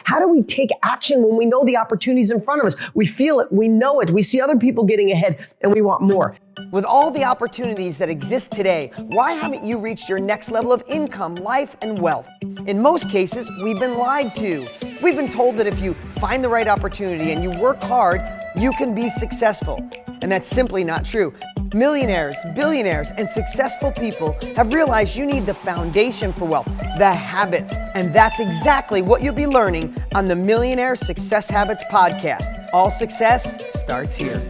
How do we take action when we know the opportunities in front of us? We feel it, we know it, we see other people getting ahead, and we want more. With all the opportunities that exist today, why haven't you reached your next level of income, life, and wealth? In most cases, we've been lied to. We've been told that if you find the right opportunity and you work hard, you can be successful. And that's simply not true. Millionaires, billionaires, and successful people have realized you need the foundation for wealth, the habits. And that's exactly what you'll be learning on the Millionaire Success Habits podcast. All success starts here.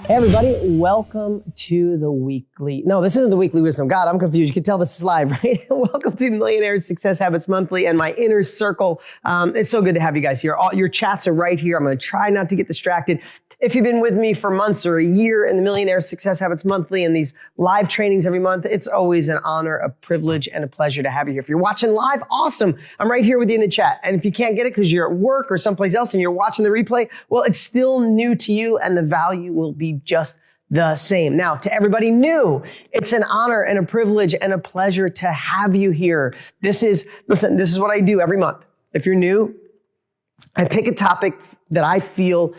Hey everybody, welcome to the weekly, no, this isn't the weekly wisdom. God, I'm confused. You can tell this is live, right? Welcome to Millionaire Success Habits Monthly and my inner circle. It's so good to have you guys here. All your chats are right here. I'm going to try not to get distracted. If you've been with me for months or a year in the Millionaire Success Habits Monthly and these live trainings every month, it's always an honor, a privilege, and a pleasure to have you here. If you're watching live, awesome. I'm right here with you in the chat. And if you can't get it because you're at work or someplace else and you're watching the replay, well, it's still new to you and the value will be just the same. Now, to everybody new, it's an honor and a privilege and a pleasure to have you here. This is what I do every month. If you're new, I pick a topic that I feel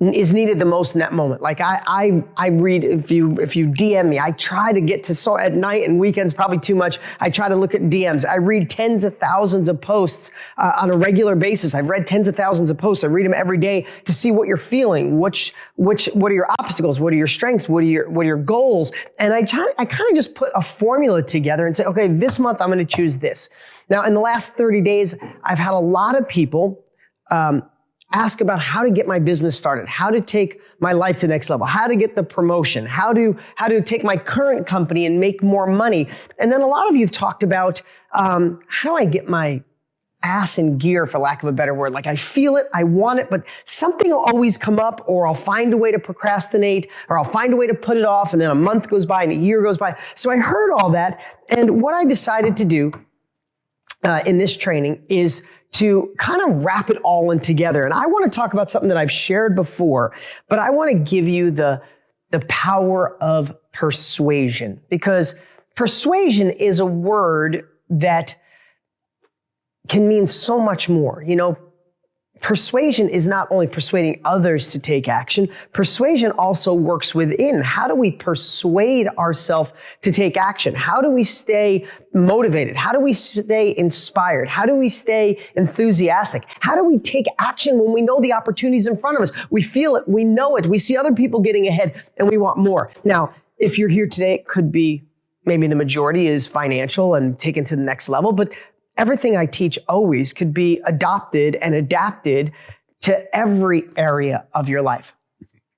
is needed the most in that moment. Like I read, if you DM me, I try to get to, so at night and weekends, probably too much, I try to look at DMs. I read tens of thousands of posts on a regular basis. I've read tens of thousands of posts. I read them every day to see what you're feeling, what are your obstacles, what are your strengths, what are your goals. And I kind of just put a formula together and say, okay, this month I'm going to choose this. Now, in the last 30 days, I've had a lot of people, ask about how to get my business started, how to take my life to the next level, how to get the promotion, how to take my current company and make more money. And then a lot of you have talked about how do I get my ass in gear, for lack of a better word. Like I feel it, I want it, but something will always come up, or I'll find a way to procrastinate, or I'll find a way to put it off, and then a month goes by and a year goes by. So I heard all that, and what I decided to do in this training is to kind of wrap it all in together. And I want to talk about something that I've shared before, but I want to give you the power of persuasion, because persuasion is a word that can mean so much more. You know, persuasion is not only persuading others to take action, persuasion also works within. How do we persuade ourselves to take action? How do we stay motivated? How do we stay inspired? How do we stay enthusiastic? How do we take action when we know the opportunities in front of us? We feel it, we know it, we see other people getting ahead, and we want more. Now, if you're here today, it could be maybe the majority is financial and taken to the next level, but everything I teach always could be adopted and adapted to every area of your life.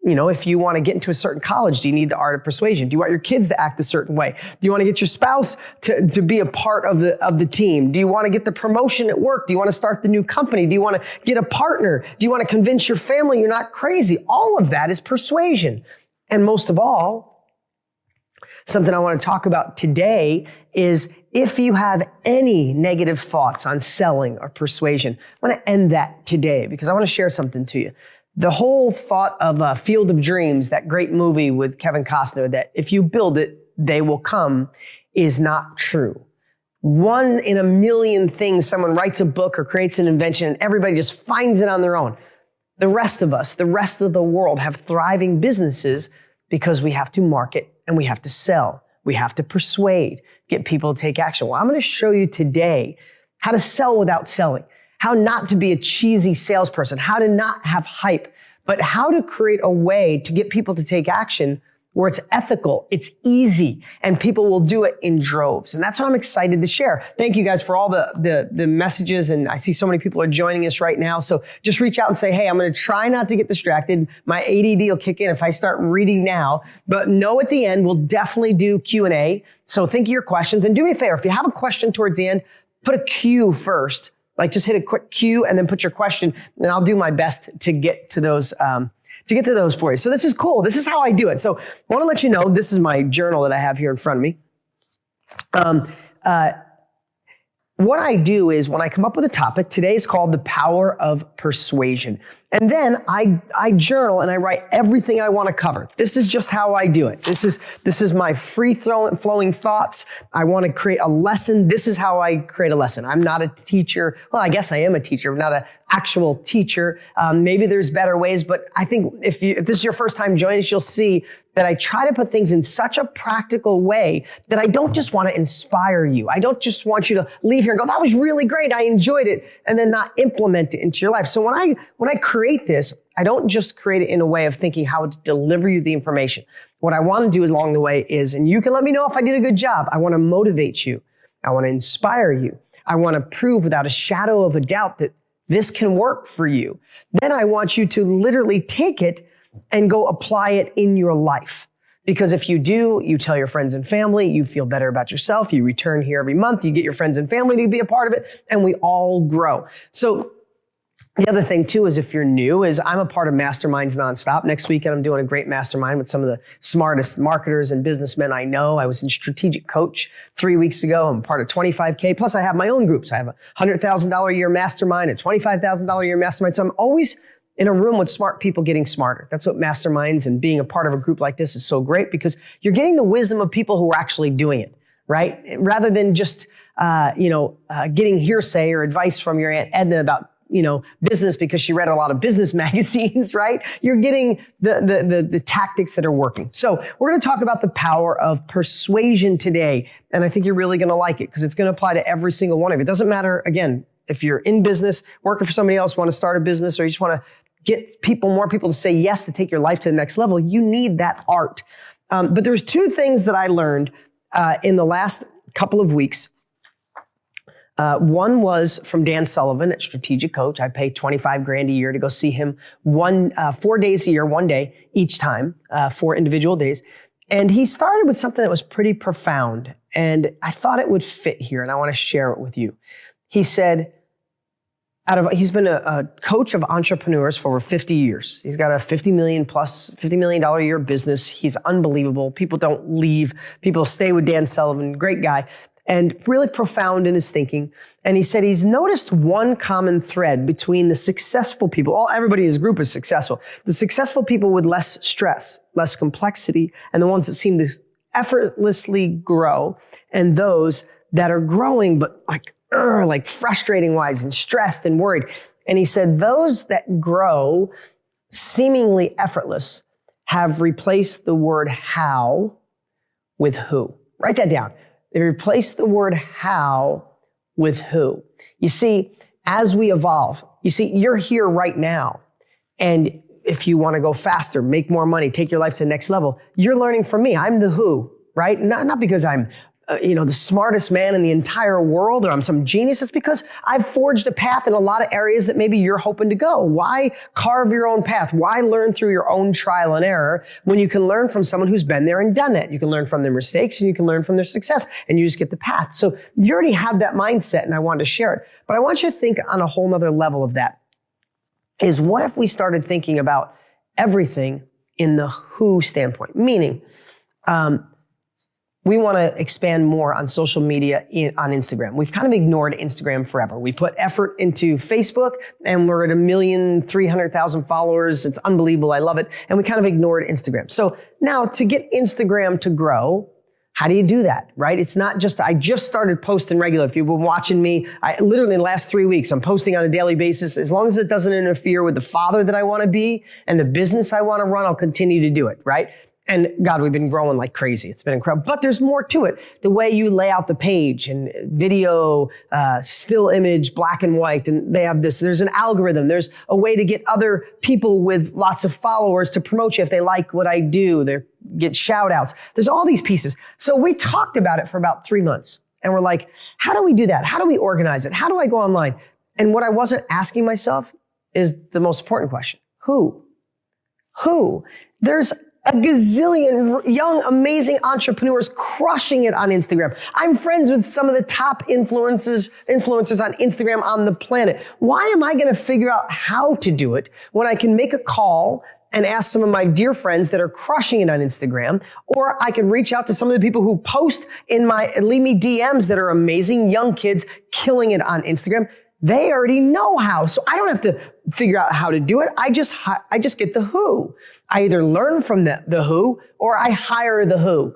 You know, if you want to get into a certain college, do you need the art of persuasion? Do you want your kids to act a certain way? Do you want to get your spouse to be a part of the team? Do you want to get the promotion at work? Do you want to start the new company? Do you want to get a partner? Do you want to convince your family you're not crazy? All of that is persuasion. And most of all, something I want to talk about today is if you have any negative thoughts on selling or persuasion, I want to end that today because I want to share something to you. The whole thought of Field of Dreams, that great movie with Kevin Costner, that if you build it, they will come, is not true. 1 in a million things, someone writes a book or creates an invention and everybody just finds it on their own. The rest of us, the rest of the world have thriving businesses because we have to market and we have to sell. We have to persuade, get people to take action. Well, I'm going to show you today how to sell without selling, how not to be a cheesy salesperson, how to not have hype, but how to create a way to get people to take action where it's ethical, it's easy, and people will do it in droves. And that's what I'm excited to share. Thank you guys for all the messages, and I see so many people are joining us right now. So just reach out and say, hey, I'm going to try not to get distracted. My ADD will kick in if I start reading now, but know at the end, we'll definitely do Q&A. So think of your questions, and do me a favor. If you have a question towards the end, put a Q first. Like just hit a quick Q and then put your question, and I'll do my best to get to those for you. So this is cool. This is how I do it. So I want to let you know, this is my journal that I have here in front of me. what I do is when I come up with a topic, today is called the power of persuasion. And then I journal and I write everything I want to cover. This is just how I do it. This is my free flowing thoughts. I want to create a lesson. This is how I create a lesson. I'm not a teacher. Well, I guess I am a teacher, but not an actual teacher. Maybe there's better ways, but I think if this is your first time joining us, you'll see that I try to put things in such a practical way that I don't just want to inspire you. I don't just want you to leave here and go, that was really great, I enjoyed it, and then not implement it into your life. So when I create this, I don't just create it in a way of thinking how to deliver you the information. What I want to do along the way is, and you can let me know if I did a good job, I want to motivate you. I want to inspire you. I want to prove without a shadow of a doubt that this can work for you. Then I want you to literally take it and go apply it in your life. Because if you do, you tell your friends and family, you feel better about yourself, you return here every month, you get your friends and family to be a part of it, and we all grow. So the other thing too is if you're new is I'm a part of Masterminds Nonstop. Next weekend, I'm doing a great mastermind with some of the smartest marketers and businessmen I know. I was in Strategic Coach 3 weeks ago. I'm part of 25K. Plus I have my own groups. I have a $100,000 a year mastermind, a $25,000 a year mastermind. So I'm always in a room with smart people getting smarter. That's what masterminds and being a part of a group like this is so great, because you're getting the wisdom of people who are actually doing it, right? Rather than just, getting hearsay or advice from your Aunt Edna about, business because she read a lot of business magazines, right? You're getting the tactics that are working. So we're going to talk about the power of persuasion today. And I think you're really going to like it because it's going to apply to every single one of you. It doesn't matter, again, if you're in business, working for somebody else, want to start a business, or you just want to get more people to say yes to take your life to the next level, you need that art. But there's two things that I learned in the last couple of weeks. One was from Dan Sullivan at Strategic Coach. I pay $25,000 a year to go see him 4 days a year, one day each time, 4 individual days. And he started with something that was pretty profound, and I thought it would fit here, and I want to share it with you. He said, he's been a coach of entrepreneurs for over 50 years. He's got a $50 million a year business. He's unbelievable. People don't leave. People stay with Dan Sullivan, great guy, and really profound in his thinking. And he said he's noticed one common thread between the successful people, everybody in his group is successful, the successful people with less stress, less complexity, and the ones that seem to effortlessly grow, and those that are growing but like frustrating wise and stressed and worried. And he said, those that grow seemingly effortless have replaced the word how with who. Write that down. They replaced the word how with who. You see, as we evolve, you're here right now. And if you want to go faster, make more money, take your life to the next level, you're learning from me. I'm the who, right? Not because I'm the smartest man in the entire world, or I'm some genius. It's because I've forged a path in a lot of areas that maybe you're hoping to go. Why carve your own path? Why learn through your own trial and error when you can learn from someone who's been there and done it? You can learn from their mistakes and you can learn from their success, and you just get the path. So you already have that mindset, and I wanted to share it. But I want you to think on a whole nother level of that. Is what if we started thinking about everything in the who standpoint? Meaning, we want to expand more on social media on Instagram. We've kind of ignored Instagram forever. We put effort into Facebook, and we're at 1,300,000 followers. It's unbelievable. I love it. And we kind of ignored Instagram. So now to get Instagram to grow, how do you do that, right? It's not just, I just started posting regular. If you've been watching me, literally in the last 3 weeks, I'm posting on a daily basis. As long as it doesn't interfere with the father that I want to be and the business I want to run, I'll continue to do it, right? And God, we've been growing like crazy. It's been incredible. But there's more to it. The way you lay out the page and video, still image, black and white, and they have this, there's an algorithm. There's a way to get other people with lots of followers to promote you if they like what I do. They get shout outs. There's all these pieces. So we talked about it for about 3 months. And we're like, how do we do that? How do we organize it? How do I go online? And what I wasn't asking myself is the most important question. Who? There's a gazillion young, amazing entrepreneurs crushing it on Instagram. I'm friends with some of the top influencers on Instagram on the planet. Why am I going to figure out how to do it when I can make a call and ask some of my dear friends that are crushing it on Instagram, or I could reach out to some of the people who post leave me DMs that are amazing, young kids killing it on Instagram. They already know how. So I don't have to figure out how to do it. I just get the who. I either learn from the who or I hire the who.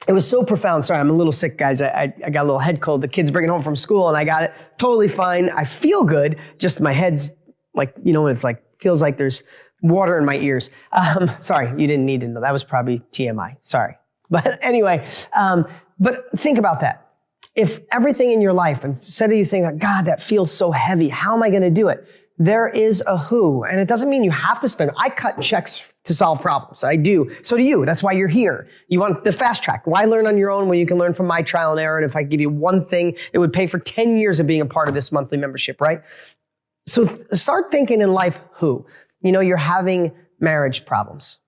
It was so profound. Sorry, I'm a little sick, guys. I got a little head cold. The kids bring it home from school and I got it totally fine. I feel good. Just my head's like, when it's like, feels like there's water in my ears. Sorry, you didn't need to know. That was probably TMI. Sorry. But anyway, but think about that. If everything in your life, instead of you think, God, that feels so heavy, how am I going to do it? There is a who. And it doesn't mean you have to spend. I cut checks to solve problems. I do. So do you. That's why you're here. You want the fast track. Why learn on your own when you can learn from my trial and error? And if I give you one thing, it would pay for 10 years of being a part of this monthly membership, right? So start thinking in life who. You're having marriage problems,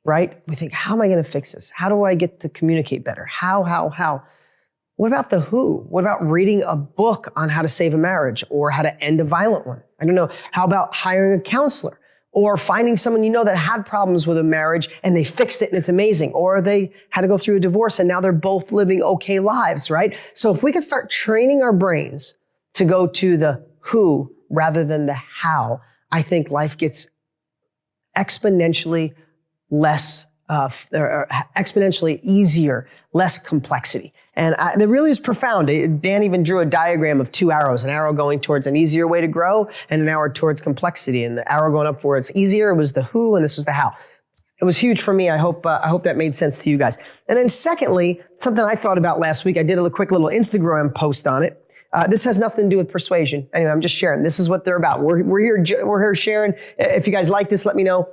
right? We think, how am I going to fix this? How do I get to communicate better? How? What about the who? What about reading a book on how to save a marriage or how to end a violent one? I don't know. How about hiring a counselor or finding someone that had problems with a marriage and they fixed it and it's amazing, or they had to go through a divorce and now they're both living okay lives, right? So if we could start training our brains to go to the who rather than the how, I think life gets exponentially less, exponentially easier, less complexity. And it really is profound. Dan even drew a diagram of two arrows, an arrow going towards an easier way to grow and an arrow towards complexity. And the arrow going up where it's easier was the who and this was the how. It was huge for me. I hope that made sense to you guys. And then secondly, something I thought about last week, I did a quick little Instagram post on it. This has nothing to do with persuasion. Anyway, I'm just sharing. This is what they're about. We're here sharing. If you guys like this, let me know.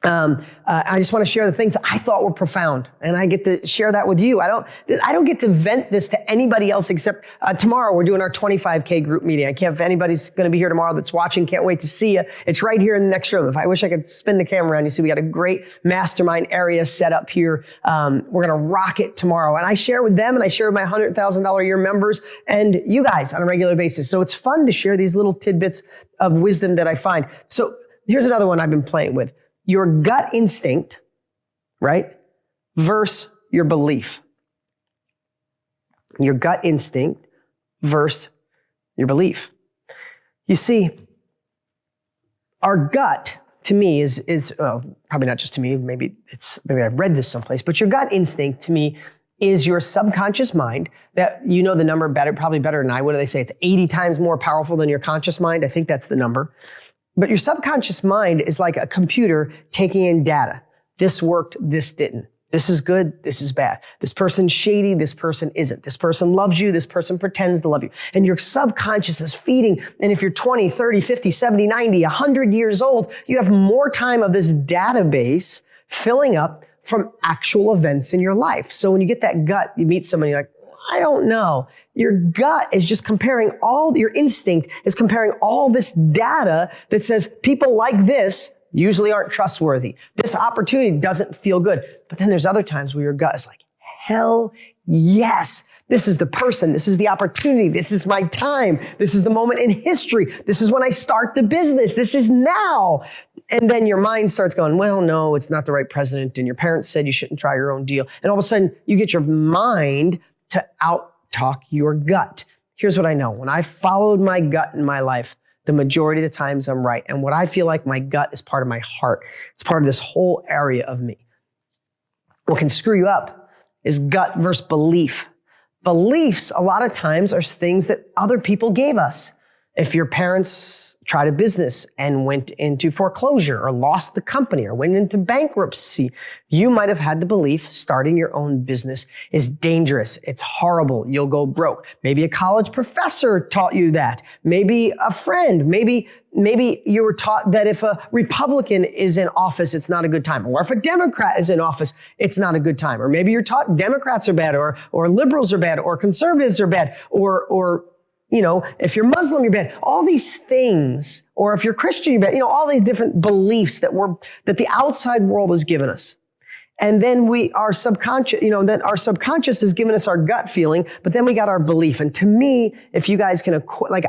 I just want to share the things that I thought were profound, and I get to share that with you. I don't get to vent this to anybody else except tomorrow. We're doing our 25K group meeting. I can't. If anybody's going to be here tomorrow that's watching, can't wait to see you. It's right here in the next room. If I wish I could spin the camera around, you see we got a great mastermind area set up here. We're going to rock it tomorrow, and I share with them, and I share with my $100,000 a year members and you guys on a regular basis. So it's fun to share these little tidbits of wisdom that I find. So here's another one I've been playing with. Your gut instinct, right, versus your belief. Your gut instinct versus your belief. You see, our gut, to me, is probably not just to me, maybe I've read this someplace, but your gut instinct, to me, is your subconscious mind that the number better, probably better than I. What do they say? It's 80 times more powerful than your conscious mind. I think that's the number. But your subconscious mind is like a computer taking in data. This worked, this didn't. This is good, this is bad. This person's shady, this person isn't. This person loves you, this person pretends to love you. And your subconscious is feeding. And if you're 20, 30, 50, 70, 90, 100 years old, you have more time of this database filling up from actual events in your life. So when you get that gut, you meet somebody, you're like, I don't know. Your gut is just your instinct is comparing all this data that says people like this usually aren't trustworthy. This opportunity doesn't feel good. But then there's other times where your gut is like, hell yes. This is the person. This is the opportunity. This is my time. This is the moment in history. This is when I start the business. This is now. And then your mind starts going, well, no, it's not the right president. And your parents said you shouldn't try your own deal. And all of a sudden you get your mind to out-talk your gut. Here's what I know. When I followed my gut in my life, the majority of the times I'm right. And what I feel like my gut is part of my heart. It's part of this whole area of me. What can screw you up is gut versus belief. Beliefs, a lot of times, are things that other people gave us. If your parents tried a business and went into foreclosure or lost the company or went into bankruptcy, you might have had the belief starting your own business is dangerous. It's horrible. You'll go broke. Maybe a college professor taught you that. Maybe a friend. Maybe you were taught that if a Republican is in office, it's not a good time. Or if a Democrat is in office, it's not a good time. Or maybe you're taught Democrats are bad or liberals are bad or conservatives are bad or if you're Muslim, you're bad. All these things, or if you're Christian, you're bad. All these different beliefs that the outside world has given us. And then our subconscious, then our subconscious is giving us our gut feeling, but then we got our belief. And to me, if you guys can,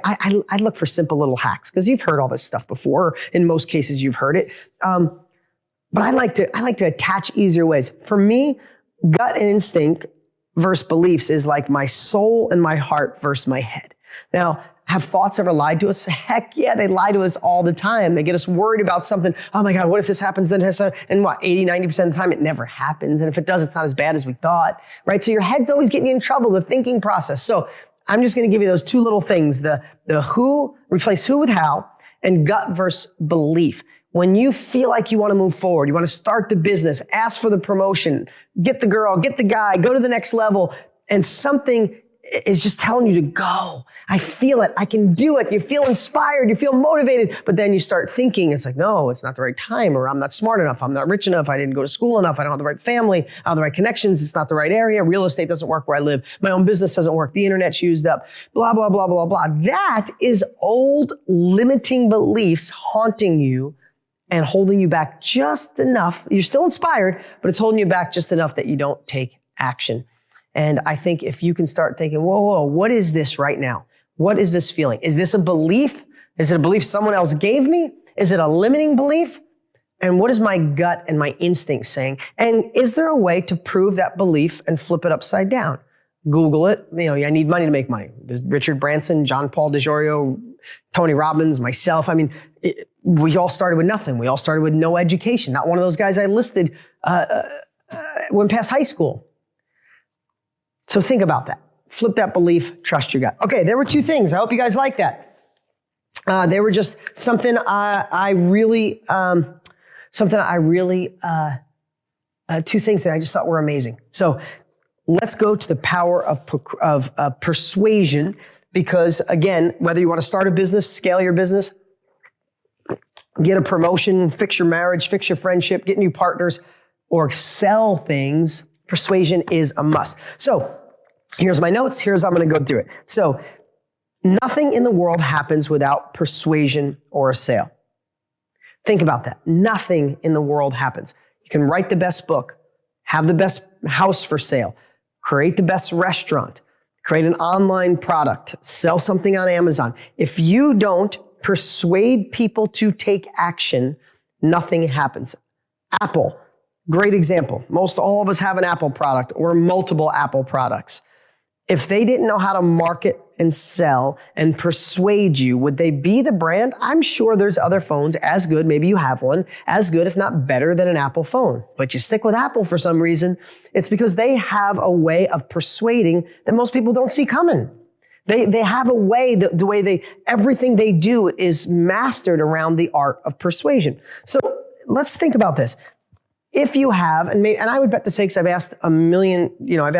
I look for simple little hacks because you've heard all this stuff before. In most cases, you've heard it. But I like to attach easier ways. For me, gut and instinct versus beliefs is like my soul and my heart versus my head. Now, have thoughts ever lied to us? Heck yeah, they lie to us all the time. They get us worried about something. Oh my God, what if this happens? Then and 80, 90% of the time, it never happens. And if it does, it's not as bad as we thought, right? So your head's always getting you in trouble, the thinking process. So I'm just going to give you those two little things, the who, replace who with how, and gut versus belief. When you feel like you want to move forward, you want to start the business, ask for the promotion, get the girl, get the guy, go to the next level, and something is just telling you to go. I feel it. I can do it. You feel inspired. You feel motivated. But then you start thinking, it's like, no, it's not the right time, or I'm not smart enough. I'm not rich enough. I didn't go to school enough. I don't have the right family. I don't have the right connections. It's not the right area. Real estate doesn't work where I live. My own business doesn't work. The internet's used up. Blah, blah, blah, blah, blah. That is old limiting beliefs haunting you and holding you back just enough. You're still inspired, but it's holding you back just enough that you don't take action. And I think if you can start thinking, whoa, what is this right now? What is this feeling? Is this a belief? Is it a belief someone else gave me? Is it a limiting belief? And what is my gut and my instinct saying? And is there a way to prove that belief and flip it upside down? Google it. I need money to make money. There's Richard Branson, John Paul DiGiorio, Tony Robbins, myself. We all started with nothing. We all started with no education. Not one of those guys I listed went past high school. So think about that. Flip that belief, trust your gut. Okay, there were two things. I hope you guys like that. They were just something two things that I just thought were amazing. So let's go to the power of persuasion, because again, whether you want to start a business, scale your business, get a promotion, fix your marriage, fix your friendship, get new partners, or sell things, persuasion is a must. So here's my notes. Here's how I'm going to go through it. So nothing in the world happens without persuasion or a sale. Think about that. Nothing in the world happens. You can write the best book, have the best house for sale, create the best restaurant, create an online product, sell something on Amazon. If you don't persuade people to take action, nothing happens. Apple. Great example. Most all of us have an Apple product or multiple Apple products. If they didn't know how to market and sell and persuade you, would they be the brand? I'm sure there's other phones as good, maybe you have one, as good, if not better than an Apple phone. But you stick with Apple for some reason. It's because they have a way of persuading that most people don't see coming. They have a way, the way everything they do is mastered around the art of persuasion. So let's think about this. If you have, and I would bet to say, because I've asked I've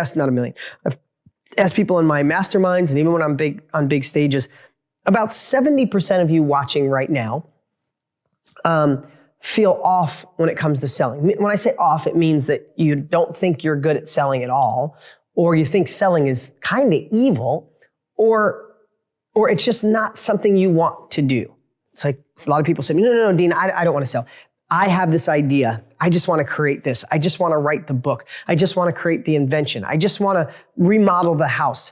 asked people in my masterminds, and even when I'm on big stages, about 70% of you watching right now feel off when it comes to selling. When I say off, it means that you don't think you're good at selling at all, or you think selling is kind of evil, or it's just not something you want to do. It's like a lot of people say, no, Dean, I don't want to sell. I have this idea. I just want to create this. I just want to write the book. I just want to create the invention. I just want to remodel the house.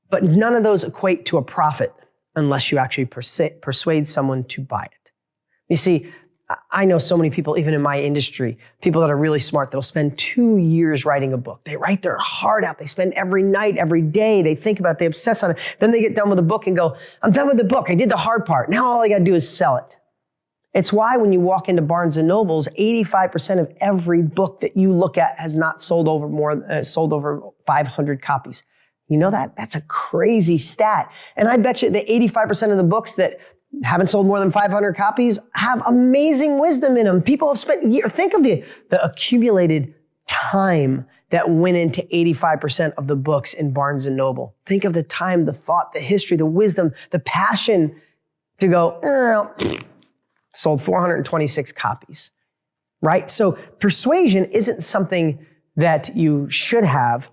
But none of those equate to a profit unless you actually persuade someone to buy it. You see, I know so many people, even in my industry, people that are really smart, that'll spend 2 years writing a book. They write their heart out. They spend every night, every day. They think about it. They obsess on it. Then they get done with the book and go, I'm done with the book. I did the hard part. Now all I got to do is sell it. It's why when you walk into Barnes and Nobles, 85% of every book that you look at has not sold over 500 copies. You know that? That's a crazy stat. And I bet you that 85% of the books that haven't sold more than 500 copies have amazing wisdom in them. People have spent years. Think of the accumulated time that went into 85% of the books in Barnes and Noble. Think of the time, the thought, the history, the wisdom, the passion to go, sold 426 copies, right? So persuasion isn't something that you should have.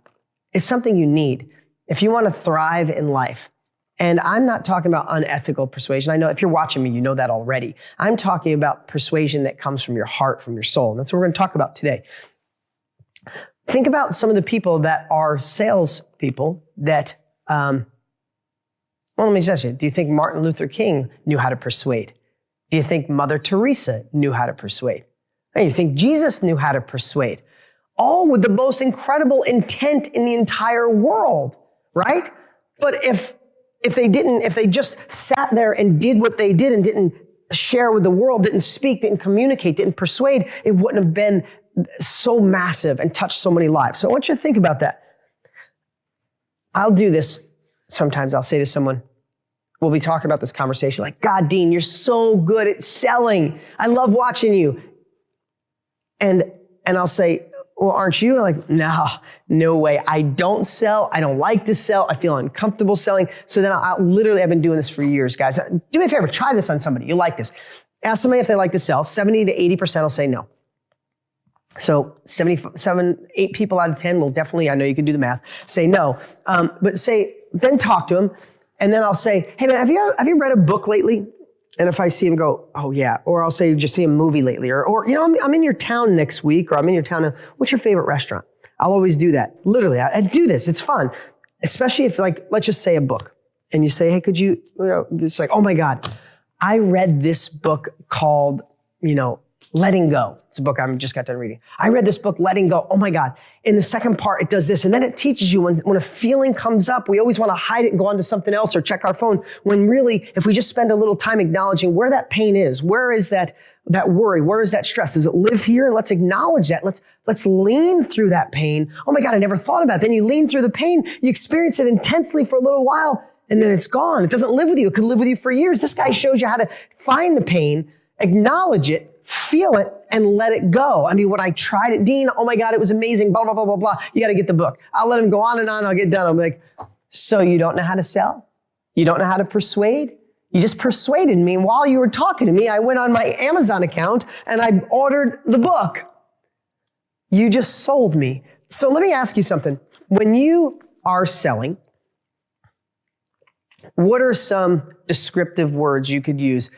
It's something you need if you want to thrive in life. And I'm not talking about unethical persuasion. I know if you're watching me, you know that already. I'm talking about persuasion that comes from your heart, from your soul. And that's what we're going to talk about today. Think about some of the people that are salespeople that, well, let me just ask you, do you think Martin Luther King knew how to persuade? Do you think Mother Teresa knew how to persuade? Do you think Jesus knew how to persuade? All with the most incredible intent in the entire world, right? But if they just sat there and did what they did and didn't share with the world, didn't speak, didn't communicate, didn't persuade, it wouldn't have been so massive and touched so many lives. So I want you to think about that. I'll do this sometimes. I'll say to someone, we'll be talking about this conversation like, God, Dean, you're so good at selling. I love watching you. And I'll say, well, aren't you? Like, no way. I don't sell. I don't like to sell. I feel uncomfortable selling. So then I've been doing this for years, guys. Do me a favor, try this on somebody. You like this. Ask somebody if they like to sell. 70 to 80% will say no. So 8 people out of 10 will definitely, I know you can do the math, say no. But then talk to them. And then I'll say, hey man, have you read a book lately? And if I see him go, oh yeah, or I'll say, just see a movie lately, or you know, I'm in your town next week, or I'm in your town. What's your favorite restaurant? I'll always do that. Literally, I do this. It's fun, especially if let's just say a book, and you say, hey, could you know, it's like, oh my God, I read this book called, Letting Go. It's a book I just got done reading. I read this book, Letting Go. Oh my God. In the second part, it does this. And then it teaches you when a feeling comes up, we always want to hide it and go on to something else or check our phone. When really, if we just spend a little time acknowledging where that pain is, where is that worry? Where is that stress? Does it live here? And let's acknowledge that. Let's lean through that pain. Oh my God, I never thought about it. Then you lean through the pain. You experience it intensely for a little while and then it's gone. It doesn't live with you. It could live with you for years. This guy shows you how to find the pain, acknowledge it, feel it, and let it go. I mean, when I tried it, Dean, oh my God, it was amazing, blah, blah, blah, blah, blah. You got to get the book. I'll let him go on and on. I'll get done. I'm like, so you don't know how to sell? You don't know how to persuade? You just persuaded me. And while you were talking to me, I went on my Amazon account and I ordered the book. You just sold me. So let me ask you something. When you are selling, what are some descriptive words you could use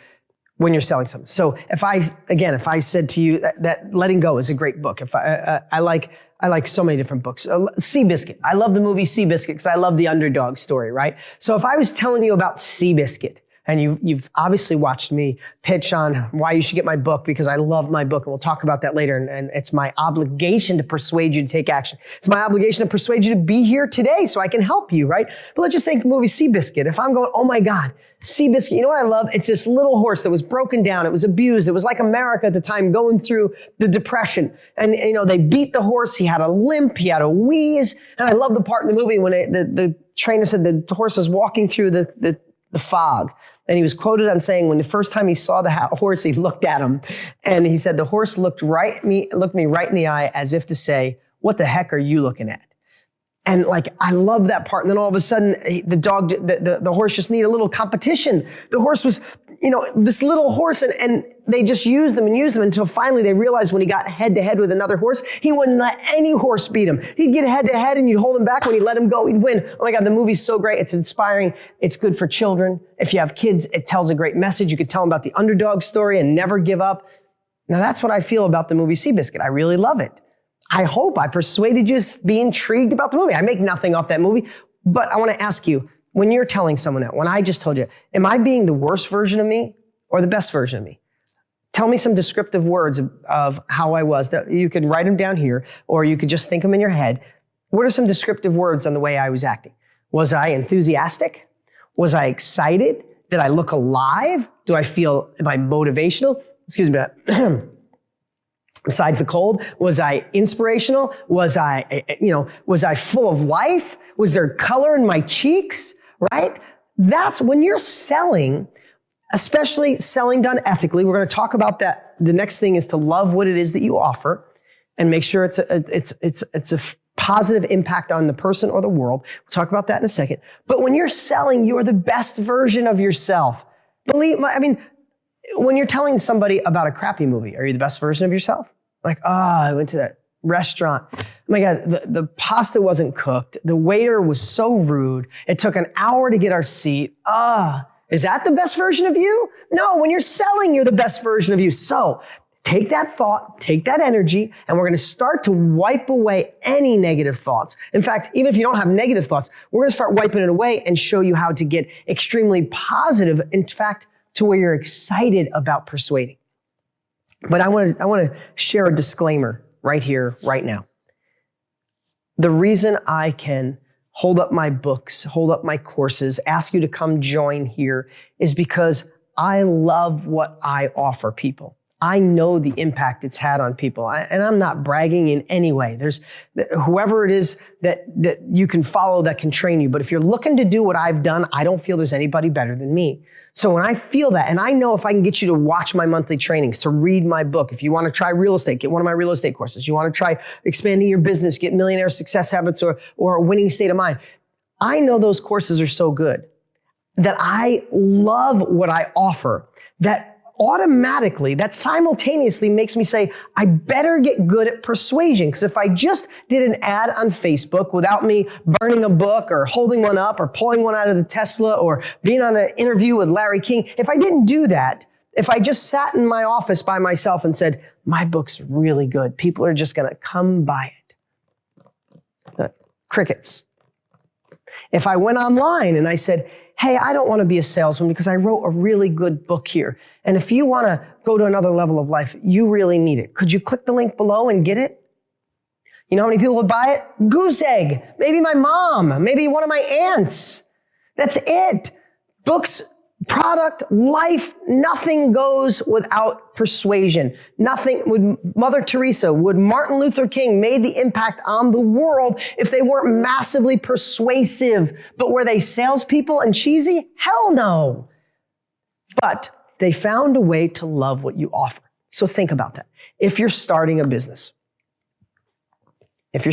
when you're selling something? So if I said to you that Letting Go is a great book, I like so many different books. Seabiscuit. I love the movie Seabiscuit because I love the underdog story, right? So if I was telling you about Seabiscuit, and you've obviously watched me pitch on why you should get my book because I love my book, and we'll talk about that later. And it's my obligation to persuade you to take action. It's my obligation to persuade you to be here today so I can help you, right? But let's just think movie Seabiscuit. If I'm going, oh my God, Seabiscuit, you know what I love? It's this little horse that was broken down. It was abused. It was like America at the time going through the Depression. And they beat the horse. He had a limp. He had a wheeze. And I love the part in the movie when the trainer said the horse was walking through the fog. And he was quoted on saying when the first time he saw the horse, he looked at him and he said, the horse looked me right in the eye as if to say, what the heck are you looking at? And I love that part. And then all of a sudden the horse just needed a little competition. The horse was, this little horse and they just used them until finally they realized when he got head to head with another horse, he wouldn't let any horse beat him. He'd get head to head and you'd hold him back. When you let him go, he'd win. Oh my God, the movie's so great. It's inspiring. It's good for children. If you have kids, it tells a great message. You could tell them about the underdog story and never give up. Now that's what I feel about the movie Seabiscuit. I really love it. I hope I persuaded you to be intrigued about the movie. I make nothing off that movie, but I want to ask you, when you're telling someone that, when I just told you, am I being the worst version of me or the best version of me? Tell me some descriptive words of how I was. That you could write them down here, or you could just think them in your head. What are some descriptive words on the way I was acting? Was I enthusiastic? Was I excited? Did I look alive? Am I motivational? Excuse me. Besides the cold, was I inspirational? Was I full of life? Was there color in my cheeks, right? That's when you're selling, especially selling done ethically. We're going to talk about that. The next thing is to love what it is that you offer and make sure it's a positive impact on the person or the world. We'll talk about that in a second. But when you're selling, you're the best version of yourself. When you're telling somebody about a crappy movie, are you the best version of yourself? I went to that restaurant. Oh my God, the pasta wasn't cooked. The waiter was so rude. It took an hour to get our seat. Is that the best version of you? No, when you're selling, you're the best version of you. So take that thought, take that energy, and we're going to start to wipe away any negative thoughts. In fact, even if you don't have negative thoughts, we're going to start wiping it away and show you how to get extremely positive, in fact, to where you're excited about persuading. But I want to share a disclaimer right here, right now. The reason I can hold up my books, hold up my courses, ask you to come join here is because I love what I offer people. I know the impact it's had on people, and I'm not bragging in any way. There's whoever it is that you can follow that can train you. But if you're looking to do what I've done, I don't feel there's anybody better than me. So when I feel that, and I know if I can get you to watch my monthly trainings, to read my book, if you want to try real estate, get one of my real estate courses. You want to try expanding your business, get millionaire success habits or a winning state of mind. I know those courses are so good that I love what I offer, that automatically, that simultaneously makes me say, I better get good at persuasion. Because if I just did an ad on Facebook without me burning a book or holding one up or pulling one out of the Tesla or being on an interview with Larry King, if I didn't do that, if I just sat in my office by myself and said, my book's really good, people are just going to come buy it. Crickets. If I went online and I said, hey, I don't want to be a salesman because I wrote a really good book here. And if you want to go to another level of life, you really need it. Could you click the link below and get it? You know how many people would buy it? Goose egg. Maybe my mom. Maybe one of my aunts. That's it. Books, product, life, nothing goes without persuasion. Nothing. Would Mother Teresa, would Martin Luther King made the impact on the world if they weren't massively persuasive? But were they salespeople and cheesy? Hell no. But they found a way to love what you offer. So think about that. If you're starting a business, if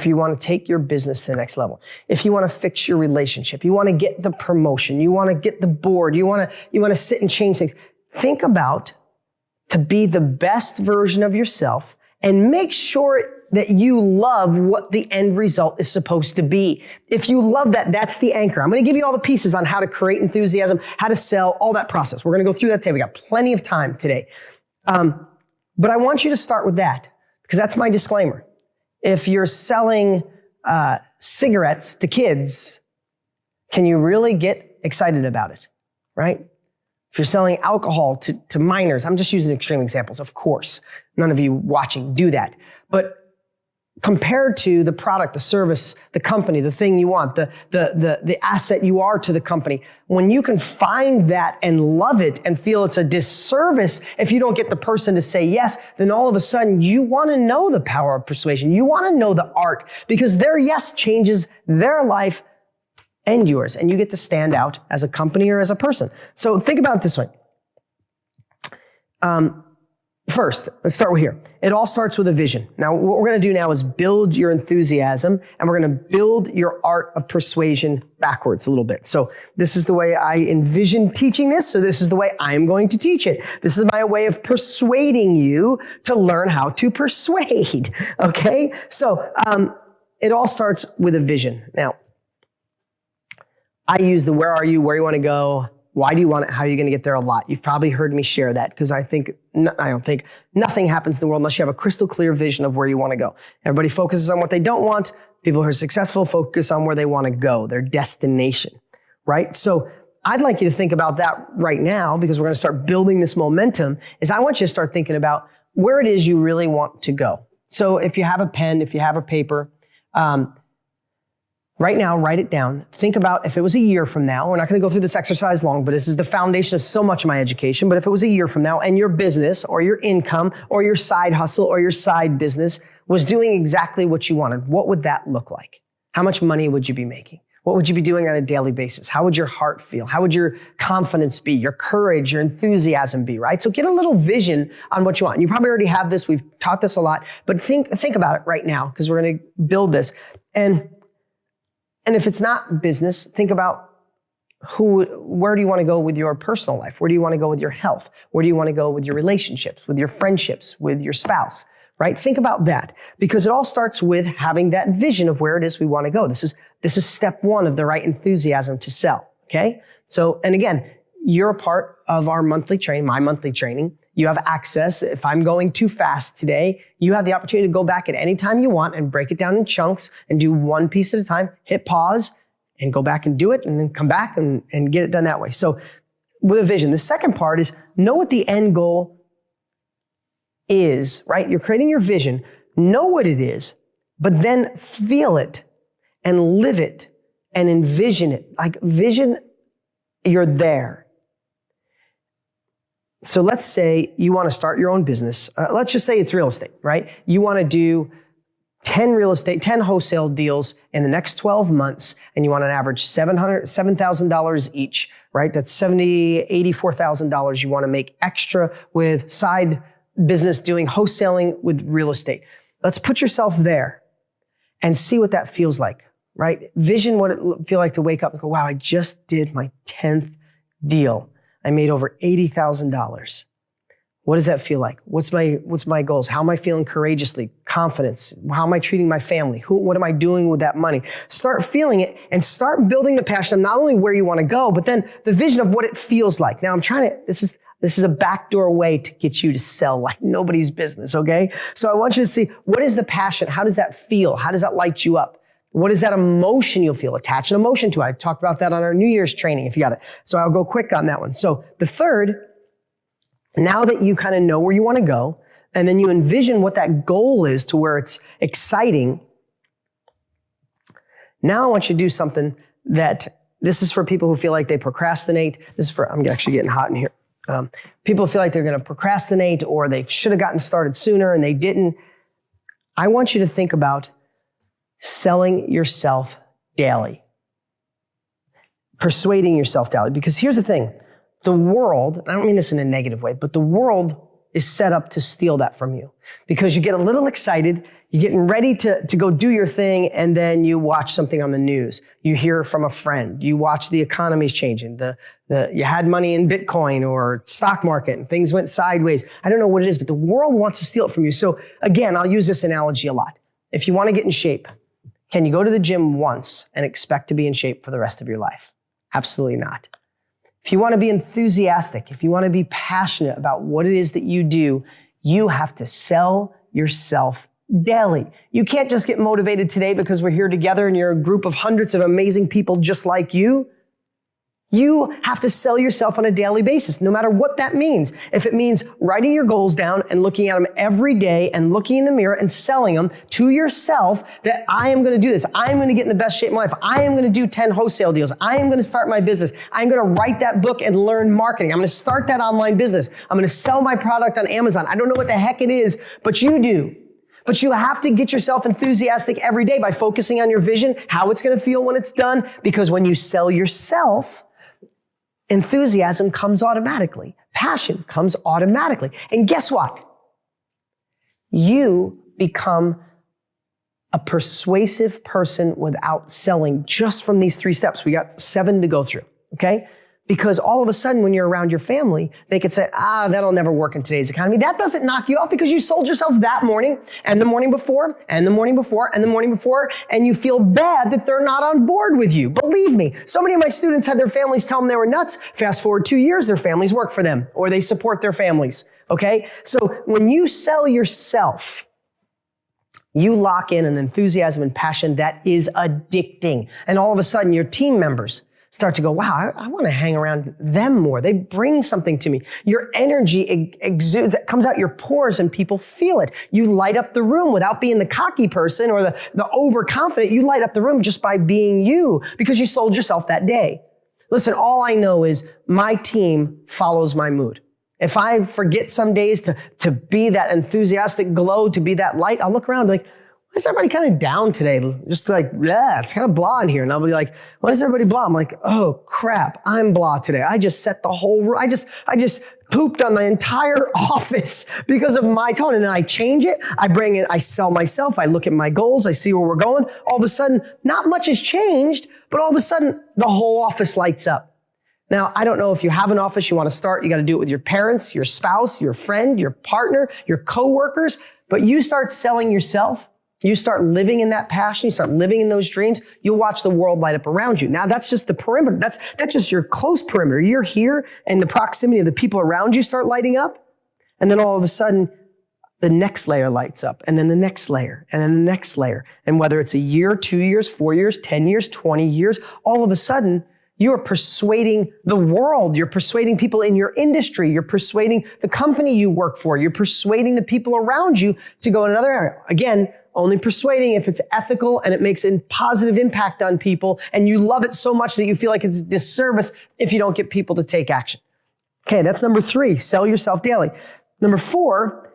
you want to take your business to the next level, if you want to fix your relationship, you want to get the promotion, you want to get the board, you want to sit and change things, think about to be the best version of yourself and make sure that you love what the end result is supposed to be. If you love that, that's the anchor. I'm going to give you all the pieces on how to create enthusiasm, how to sell, all that process. We're going to go through that today. We got plenty of time today. But I want you to start with that because that's my disclaimer. If you're selling cigarettes to kids, can you really get excited about it, right? If you're selling alcohol to minors, I'm just using extreme examples, of course. None of you watching do that. But compared to the product, the service, the company, the thing you want, the asset you are to the company, when you can find that and love it and feel it's a disservice if you don't get the person to say yes, then all of a sudden you want to know the power of persuasion. You want to know the art because their yes changes their life and yours, and you get to stand out as a company or as a person. So think about it this way. First, let's start with here. It all starts with a vision. Now, what we're going to do now is build your enthusiasm, and we're going to build your art of persuasion backwards a little bit. So this is the way I envision teaching this. So this is the way I'm going to teach it. This is my way of persuading you to learn how to persuade. Okay? So it all starts with a vision. Now, I use the where are you, where you want to go, why do you want it, how are you going to get there a lot. You've probably heard me share that because I don't think nothing happens in the world unless you have a crystal clear vision of where you want to go. Everybody focuses on what they don't want. People who are successful focus on where they want to go, their destination, right? So I'd like you to think about that right now because we're going to start building this momentum is I want you to start thinking about where it is you really want to go. So if you have a pen, if you have a paper, right now, write it down. Think about if it was a year from now, we're not going to go through this exercise long, but this is the foundation of so much of my education. But if it was a year from now and your business or your income or your side hustle or your side business was doing exactly what you wanted, what would that look like? How much money would you be making? What would you be doing on a daily basis? How would your heart feel? How would your confidence be? Your courage, your enthusiasm be, right? So get a little vision on what you want. You probably already have this. We've taught this a lot, but think about it right now because we're going to build this. And if it's not business, think about where do you want to go with your personal life? Where do you want to go with your health? Where do you want to go with your relationships, with your friendships, with your spouse, right? Think about that because it all starts with having that vision of where it is we want to go. This is step one of the right enthusiasm to sell, okay? So, and again, you're a part of our monthly training, my monthly training. You have access. If I'm going too fast today, you have the opportunity to go back at any time you want and break it down in chunks and do one piece at a time, hit pause and go back and do it and then come back and get it done that way. So with a vision, the second part is know what the end goal is, right? You're creating your vision, know what it is, but then feel it and live it and envision it. Like vision, you're there. So let's say you want to start your own business. Let's just say it's real estate, right? You want to do 10 wholesale deals in the next 12 months, and you want an average $7,000 each, right? That's $84,000 you want to make extra with side business doing wholesaling with real estate. Let's put yourself there and see what that feels like, right? Vision what it feel like to wake up and go, wow, I just did my 10th deal. I made over $80,000. What does that feel like? What's my goals? How am I feeling courageously? Confidence? How am I treating my family? What am I doing with that money? Start feeling it and start building the passion of not only where you want to go, but then the vision of what it feels like. Now this is a backdoor way to get you to sell like nobody's business, okay? So I want you to see, what is the passion? How does that feel? How does that light you up? What is that emotion you'll feel? Attach an emotion to it. I talked about that on our New Year's training if you got it. So I'll go quick on that one. So the third, now that you kind of know where you want to go, and then you envision what that goal is to where it's exciting, now I want you to do something that, this is for people who feel like they procrastinate. I'm actually getting hot in here. People feel like they're going to procrastinate or they should have gotten started sooner and they didn't. I want you to think about selling yourself daily. Persuading yourself daily. Because here's the thing. The world, I don't mean this in a negative way, but the world is set up to steal that from you. Because you get a little excited, you're getting ready to go do your thing, and then you watch something on the news. You hear from a friend. You watch the economy's changing. You had money in Bitcoin or stock market and things went sideways. I don't know what it is, but the world wants to steal it from you. So again, I'll use this analogy a lot. If you want to get in shape, can you go to the gym once and expect to be in shape for the rest of your life? Absolutely not. If you want to be enthusiastic, if you want to be passionate about what it is that you do, you have to sell yourself daily. You can't just get motivated today because we're here together and you're a group of hundreds of amazing people just like you. You have to sell yourself on a daily basis, no matter what that means. If it means writing your goals down and looking at them every day and looking in the mirror and selling them to yourself that I am going to do this. I am going to get in the best shape of my life. I am going to do 10 wholesale deals. I am going to start my business. I'm going to write that book and learn marketing. I'm going to start that online business. I'm going to sell my product on Amazon. I don't know what the heck it is, but you do. But you have to get yourself enthusiastic every day by focusing on your vision, how it's going to feel when it's done, because when you sell yourself, enthusiasm comes automatically. Passion comes automatically. And guess what? You become a persuasive person without selling just from these 3 steps. We got 7 to go through, okay? Because all of a sudden when you're around your family, they could say, that'll never work in today's economy. That doesn't knock you off because you sold yourself that morning and the morning before and the morning before and the morning before, and you feel bad that they're not on board with you. Believe me, so many of my students had their families tell them they were nuts. Fast forward 2 years, their families work for them or they support their families, okay? So when you sell yourself, you lock in an enthusiasm and passion that is addicting. And all of a sudden your team members start to go, wow, I want to hang around them more. They bring something to me. Your energy exudes, that comes out your pores and people feel it. You light up the room without being the cocky person or the overconfident. You light up the room just by being you because you sold yourself that day. Listen, all I know is my team follows my mood. If I forget some days to be that enthusiastic glow, to be that light, I'll look around like, why is everybody kind of down today? Just like, it's kind of blah in here. And I'll be like, why is everybody blah? I'm like, oh crap, I'm blah today. I just set the whole, I just pooped on the entire office because of my tone. And then I change it. I bring it, I sell myself. I look at my goals. I see where we're going. All of a sudden, not much has changed, but all of a sudden the whole office lights up. Now, I don't know if you have an office you want to start. You got to do it with your parents, your spouse, your friend, your partner, your coworkers, but you start selling yourself you start living in that passion, you start living in those dreams, you'll watch the world light up around you. Now that's just the perimeter. That's just your close perimeter. You're here and the proximity of the people around you start lighting up. And then all of a sudden, the next layer lights up, and then the next layer, and then the next layer. And whether it's a year, 2 years, 4 years, 10 years, 20 years, all of a sudden, you're persuading the world. You're persuading people in your industry. You're persuading the company you work for. You're persuading the people around you to go in another area. Again, only persuading if it's ethical and it makes a positive impact on people, and you love it so much that you feel like it's a disservice if you don't get people to take action. Okay, that's number 3, sell yourself daily. Number 4,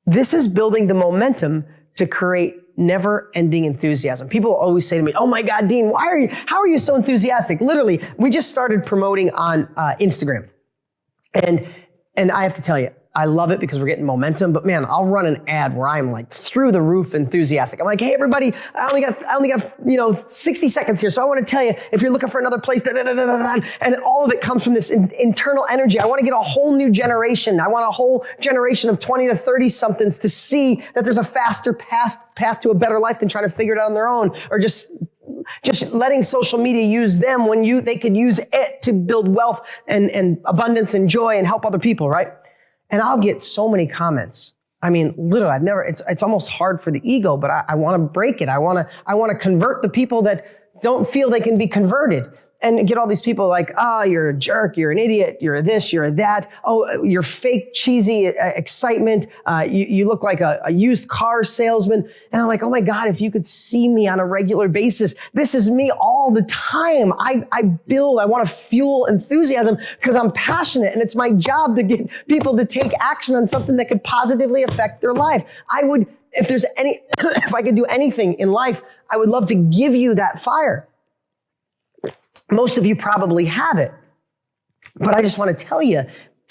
this is building the momentum to create never-ending enthusiasm. People always say to me, "Oh my God, Dean, how are you so enthusiastic?" Literally, we just started promoting on Instagram. And I have to tell you, I love it because we're getting momentum, but man, I'll run an ad where I'm like through the roof enthusiastic. I'm like, "Hey everybody, I only got 60 seconds here. So I want to tell you, if you're looking for another place, and all of it comes from this internal energy. I want to get a whole new generation. I want a whole generation of 20 to 30 somethings to see that there's a faster path to a better life than trying to figure it out on their own, or just letting social media use them when they could use it to build wealth and abundance and joy and help other people," right? And I'll get so many comments. I mean, literally, it's almost hard for the ego, but I want to break it. I want to convert the people that don't feel they can be converted, and get all these people like, "Oh, you're a jerk, you're an idiot, you're this, you're that. Oh, you're fake, cheesy excitement. You look like a used car salesman." And I'm like, "Oh my God, if you could see me on a regular basis, this is me all the time. I want to fuel enthusiasm because I'm passionate, and it's my job to get people to take action on something that could positively affect their life. If I could do anything in life, I would love to give you that fire. Most of you probably have it, but I just want to tell you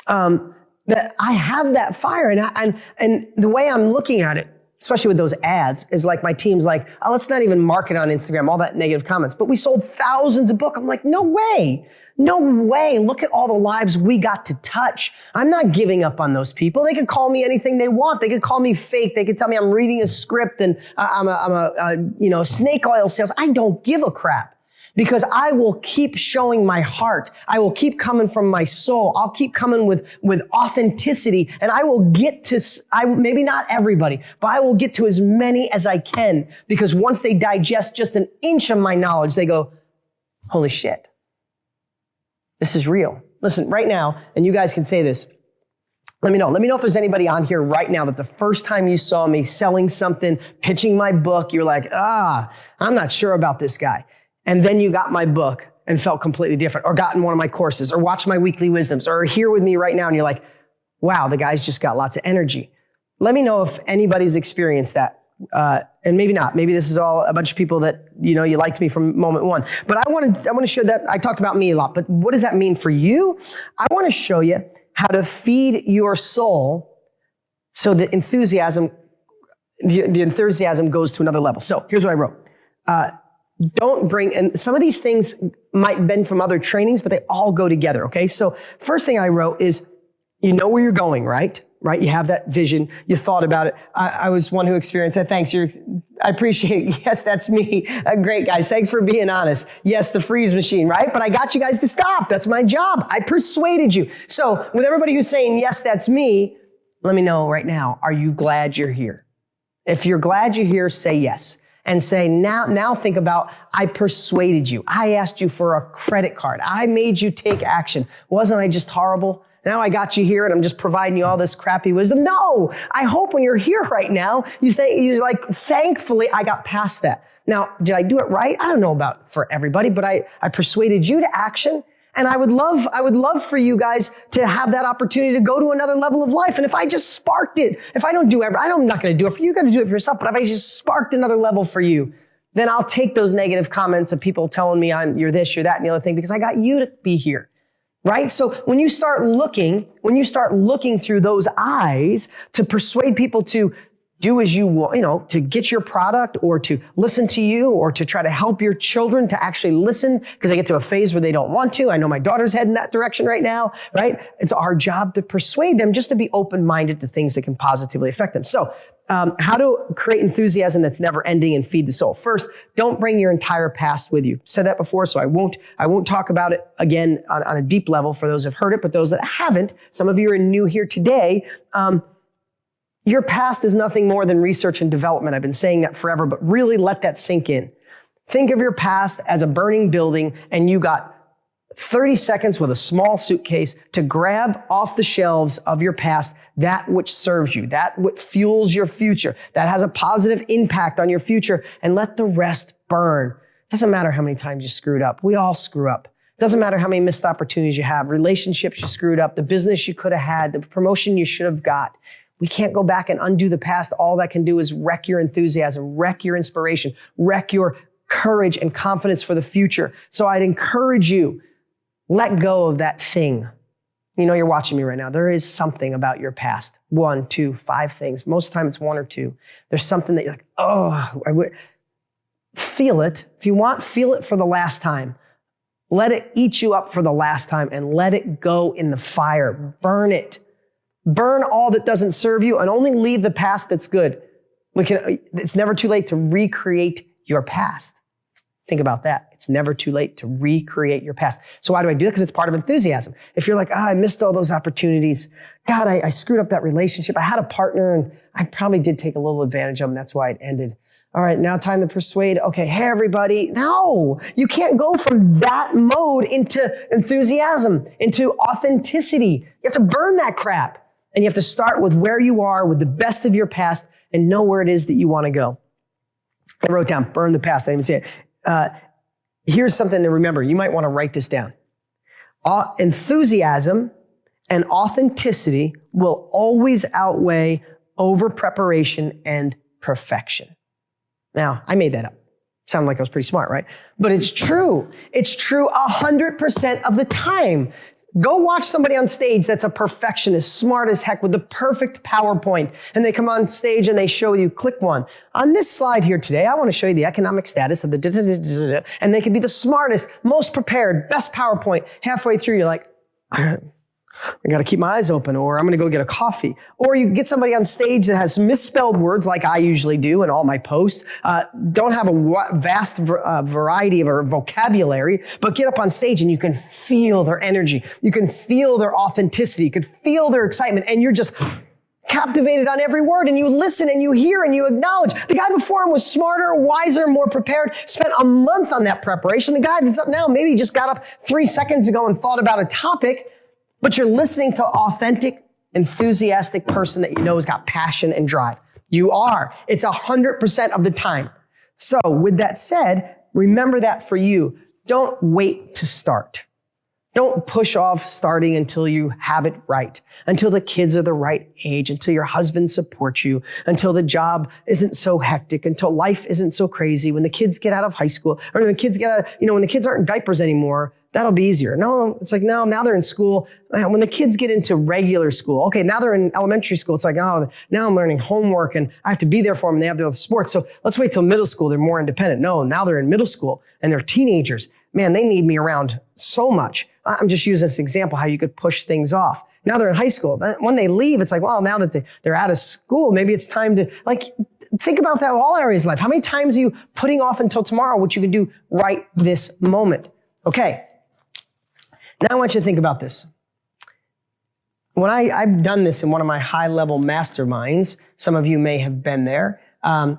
that I have that fire, and the way I'm looking at it, especially with those ads, is like my team's like, "Oh, let's not even market on Instagram, all that negative comments." But we sold thousands of books. I'm like, no way. Look at all the lives we got to touch. I'm not giving up on those people. They could call me anything they want. They could call me fake. They could tell me I'm reading a script and I'm a snake oil sales. I don't give a crap. Because I will keep showing my heart. I will keep coming from my soul. I'll keep coming with authenticity, and I will get to, maybe not everybody, but I will get to as many as I can, because once they digest just an inch of my knowledge, they go, "Holy shit, this is real." Listen, right now, and you guys can say this, let me know if there's anybody on here right now that the first time you saw me selling something, pitching my book, you're like, I'm not sure about this guy. And then you got my book and felt completely different, or gotten one of my courses, or watched my weekly wisdoms, or are here with me right now and you're like, "Wow, the guy's just got lots of energy." Let me know if anybody's experienced that. And maybe not. Maybe this is all a bunch of people that, you liked me from moment one. But I want to show that. I talked about me a lot, but what does that mean for you? I want to show you how to feed your soul so that the enthusiasm goes to another level. So here's what I wrote. And some of these things might have been from other trainings, but they all go together, okay? So first thing I wrote is, you know where you're going, right? You have that vision. You thought about it. I was one who experienced that. Thanks. I appreciate it. Yes, that's me. Great, guys. Thanks for being honest. Yes, the freeze machine, right? But I got you guys to stop. That's my job. I persuaded you. So with everybody who's saying, "Yes, that's me," let me know right now. Are you glad you're here? If you're glad you're here, say yes. And say, now think about, I persuaded you. I asked you for a credit card. I made you take action. Wasn't I just horrible? Now I got you here and I'm just providing you all this crappy wisdom. No, I hope when you're here right now, you're like, thankfully I got past that. Now, did I do it right? I don't know about for everybody, but I persuaded you to action. And I would love for you guys to have that opportunity to go to another level of life. And if I just sparked it, if I don't do I'm not going to do it for you. You got to do it for yourself. But if I just sparked another level for you, then I'll take those negative comments of people telling me you're this, you're that, and the other thing, because I got you to be here. Right? So when you start looking through those eyes to persuade people to do as you want, to get your product, or to listen to you, or to try to help your children to actually listen because they get to a phase where they don't want to. I know my daughter's heading that direction right now, right? It's our job to persuade them just to be open-minded to things that can positively affect them. So how to create enthusiasm that's never ending and feed the soul. First, don't bring your entire past with you. Said that before, so I won't talk about it again on a deep level for those who've heard it, but those that haven't, some of you are new here today. Your past is nothing more than research and development. I've been saying that forever, but really let that sink in. Think of your past as a burning building, and you got 30 seconds with a small suitcase to grab off the shelves of your past that which serves you, that which fuels your future, that has a positive impact on your future, and let the rest burn. Doesn't matter how many times you screwed up. We all screw up. Doesn't matter how many missed opportunities you have, relationships you screwed up, the business you could have had, the promotion you should have got. We can't go back and undo the past. All that can do is wreck your enthusiasm, wreck your inspiration, wreck your courage and confidence for the future. So I'd encourage you, let go of that thing. You know, you're watching me right now. There is something about your past. 1, 2, 5 things. Most of the time it's 1 or 2. There's something that you're like, oh, I would feel it. If you want, feel it for the last time. Let it eat you up for the last time and let it go in the fire. Burn it. Burn all that doesn't serve you and only leave the past that's good. It's never too late to recreate your past. Think about that. It's never too late to recreate your past. So why do I do that? Because it's part of enthusiasm. If you're like, I missed all those opportunities. God, I screwed up that relationship. I had a partner and I probably did take a little advantage of them. That's why it ended. All right, now time to persuade. Okay, hey everybody. No, you can't go from that mode into enthusiasm, into authenticity. You have to burn that crap. And you have to start with where you are, with the best of your past, and know where it is that you want to go. I wrote down, burn the past. I didn't even say it. Here's something to remember. You might want to write this down. Enthusiasm and authenticity will always outweigh over preparation and perfection. Now, I made that up. Sounded like I was pretty smart, right? But it's true. It's true 100% of the time. Go watch somebody on stage that's a perfectionist, smart as heck with the perfect PowerPoint. And they come on stage and they show you, click one. On this slide here today, I want to show you the economic status of the da-da-da-da-da-da. And they could be the smartest, most prepared, best PowerPoint. Halfway through, you're like, I got to keep my eyes open, or I'm going to go get a coffee. Or you get somebody on stage that has misspelled words like I usually do in all my posts, don't have a vast variety of a vocabulary, but get up on stage and you can feel their energy. You can feel their authenticity. You can feel their excitement, and you're just captivated on every word, and you listen and you hear and you acknowledge. The guy before him was smarter, wiser, more prepared, spent a month on that preparation. The guy that's up now maybe just got up 3 seconds ago and thought about a topic. But you're listening to authentic, enthusiastic person that you know has got passion and drive. You are. It's 100% of the time. So with that said, remember that for you. Don't wait to start. Don't push off starting until you have it right, until the kids are the right age, until your husband supports you, until the job isn't so hectic, until life isn't so crazy. When the kids get out of high school, or when the kids get out, when the kids aren't in diapers anymore, that'll be easier. No, it's like, no, now they're in school. When the kids get into regular school, okay, now they're in elementary school. It's like, oh, now I'm learning homework and I have to be there for them and they have their sports. So let's wait till middle school. They're more independent. No, now they're in middle school and they're teenagers. Man, they need me around so much. I'm just using this example, how you could push things off. Now they're in high school. When they leave, it's like, well, now that they're out of school, maybe it's time to, think about that in all areas of life. How many times are you putting off until tomorrow what you can do right this moment? Okay. Now I want you to think about this. When I've done this in one of my high-level masterminds, some of you may have been there, I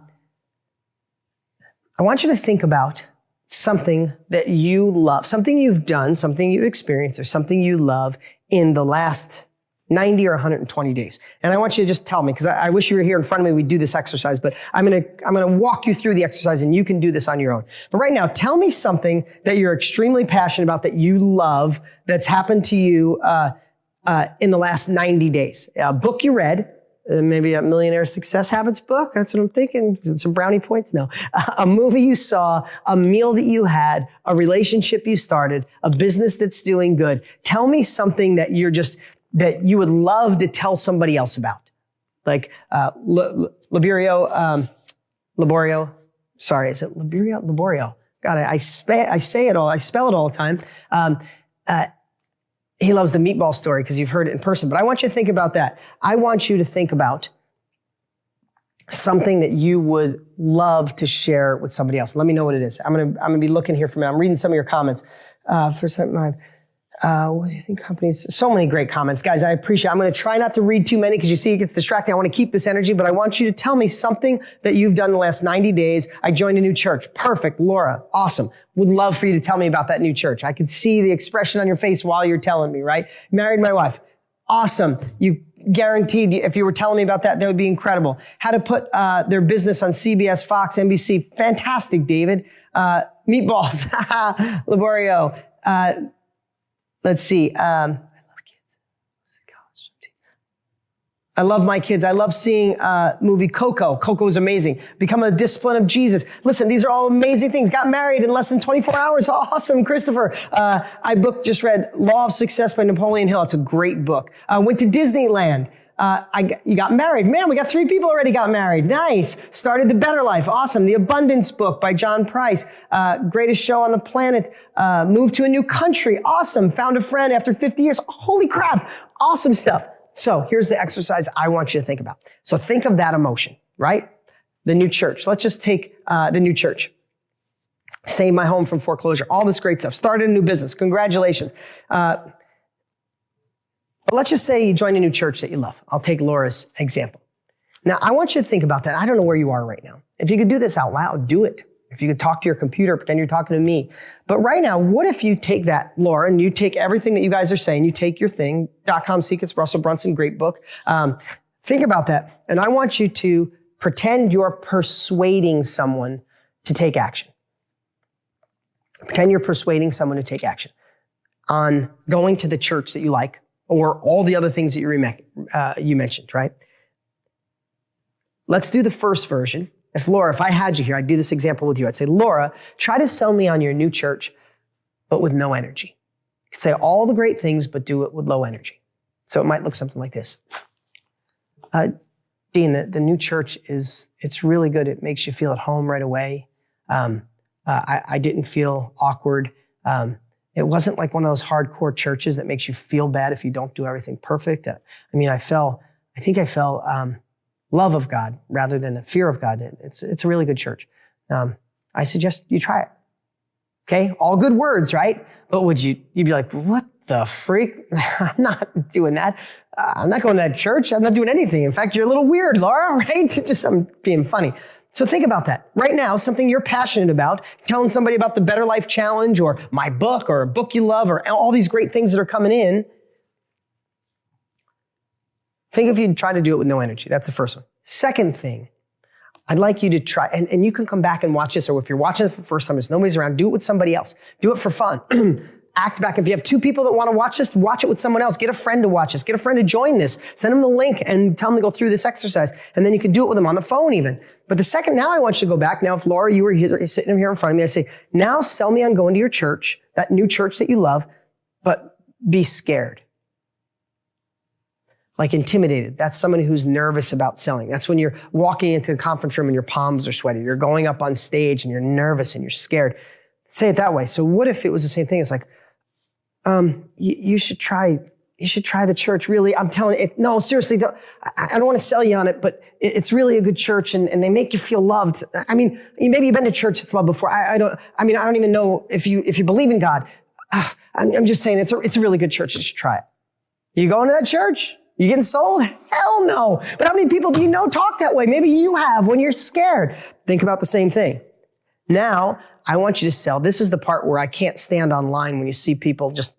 want you to think about something that you love, something you've done, something you experienced, or something you love in the last 90 or 120 days. And I want you to just tell me, because I wish you were here in front of me, we'd do this exercise, but I'm gonna walk you through the exercise and you can do this on your own. But right now, tell me something that you're extremely passionate about, that you love, that's happened to you in the last 90 days. A book you read, maybe a Millionaire Success Habits book. That's what I'm thinking. Some brownie points? No. A movie you saw, a meal that you had, a relationship you started, a business that's doing good. Tell me something that that you would love to tell somebody else about. Like Laborio. Sorry, is it Laborio? Laborio. God, I say it all. I spell it all the time. He loves the meatball story because you've heard it in person. But I want you to think about that. I want you to think about something that you would love to share with somebody else. Let me know what it is. I'm gonna be looking here for a minute. I'm reading some of your comments. First time, what do you think companies? So many great comments, guys. I appreciate it. I'm going to try not to read too many because you see it gets distracting. I want to keep this energy, but I want you to tell me something that you've done in the last 90 days. I joined a new church. Perfect. Laura, awesome. Would love for you to tell me about that new church. I could see the expression on your face while you're telling me, right? Married my wife. Awesome. You guaranteed if you were telling me about that, that would be incredible. How to put their business on CBS, Fox, NBC. Fantastic, David. Meatballs. Laborio. Let's see. I love kids. I love my kids. I love seeing movie Coco. Coco is amazing. Become a discipline of Jesus. Listen, these are all amazing things. Got married in less than 24 hours. Awesome, Christopher. Just read Law of Success by Napoleon Hill. It's a great book. Went to Disneyland. You got married. Man, we got 3 people already got married. Nice. Started The Better Life. Awesome. The Abundance Book by John Price. Greatest show on the planet. Moved to a new country. Awesome. Found a friend after 50 years. Holy crap. Awesome stuff. So here's the exercise I want you to think about. So think of that emotion, right? The new church. Let's just take the new church. Saved my home from foreclosure. All this great stuff. Started a new business. Congratulations. But let's just say you join a new church that you love. I'll take Laura's example. Now, I want you to think about that. I don't know where you are right now. If you could do this out loud, do it. If you could talk to your computer, pretend you're talking to me. But right now, what if you take that, Laura, and you take everything that you guys are saying, you take your thing, .com Secrets, Russell Brunson, great book. Think about that. And I want you to pretend you're persuading someone to take action. Pretend you're persuading someone to take action on going to the church that you like, or all the other things that you mentioned, right? Let's do the first version. If I had you here, I'd do this example with you. I'd say, Laura, try to sell me on your new church, but with no energy. You could say all the great things, but do it with low energy. So it might look something like this. Dean, the new church it's really good. It makes you feel at home right away. I didn't feel awkward. It wasn't like one of those hardcore churches that makes you feel bad if you don't do everything perfect. I think I felt love of God rather than a fear of God. It's a really good church. I suggest you try it. Okay, all good words, right? But you'd be like, what the freak? I'm not doing that. I'm not going to that church. I'm not doing anything. In fact, you're a little weird, Laura, right? I'm being funny. So think about that. Right now, something you're passionate about, telling somebody about the Better Life Challenge or my book or a book you love or all these great things that are coming in. Think if you'd try to do it with no energy. That's the first one. Second thing, I'd like you to try, and you can come back and watch this, or if you're watching it for the first time, there's nobody's around, do it with somebody else. Do it for fun. Act back. If you have 2 people that want to watch this, watch it with someone else. Get a friend to watch this. Get a friend to join this. Send them the link and tell them to go through this exercise. And then you can do it with them on the phone even. But the second, now I want you to go back. Now, if Laura, you were here, sitting here in front of me, I say, now sell me on going to your church, that new church that you love, but be scared. Like intimidated. That's somebody who's nervous about selling. That's when you're walking into the conference room and your palms are sweaty. You're going up on stage and you're nervous and you're scared. Say it that way. So what if it was the same thing? It's like, you should try the church. Really, I'm telling you, no, seriously, I don't want to sell you on it, but it's really a good church and they make you feel loved. I mean, maybe you've been to church that's loved before. I don't even know if you believe in God. I'm just saying it's a really good church. You should try it. You going to that church? You getting sold? Hell no. But how many people do you know talk that way? Maybe you have when you're scared. Think about the same thing. Now, I want you to sell. This is the part where I can't stand online when you see people just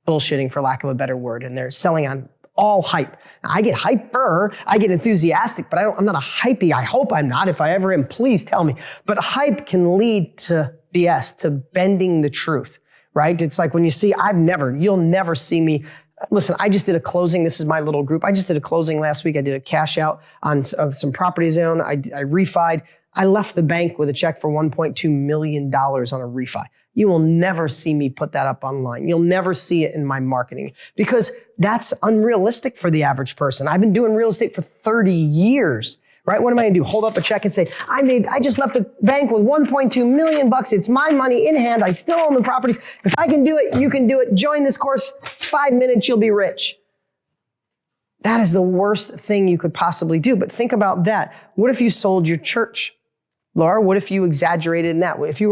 bullshitting, for lack of a better word, and they're selling on all hype. Now, I get hyper, I get enthusiastic, but I'm not a hypey. I hope I'm not. If I ever am, please tell me. But hype can lead to BS, to bending the truth, right? It's like when you see, you'll never see me. Listen, I just did a closing. This is my little group. I just did a closing last week. I did a cash out on some properties I own. I refied. I left the bank with a check for $1.2 million on a refi. You will never see me put that up online. You'll never see it in my marketing because that's unrealistic for the average person. I've been doing real estate for 30 years, right? What am I gonna do? Hold up a check and say, I just left the bank with $1.2 million. It's my money in hand. I still own the properties. If I can do it, you can do it. Join this course. 5 minutes, you'll be rich. That is the worst thing you could possibly do. But think about that. What if you sold your church? Laura, what if you exaggerated in that? What if you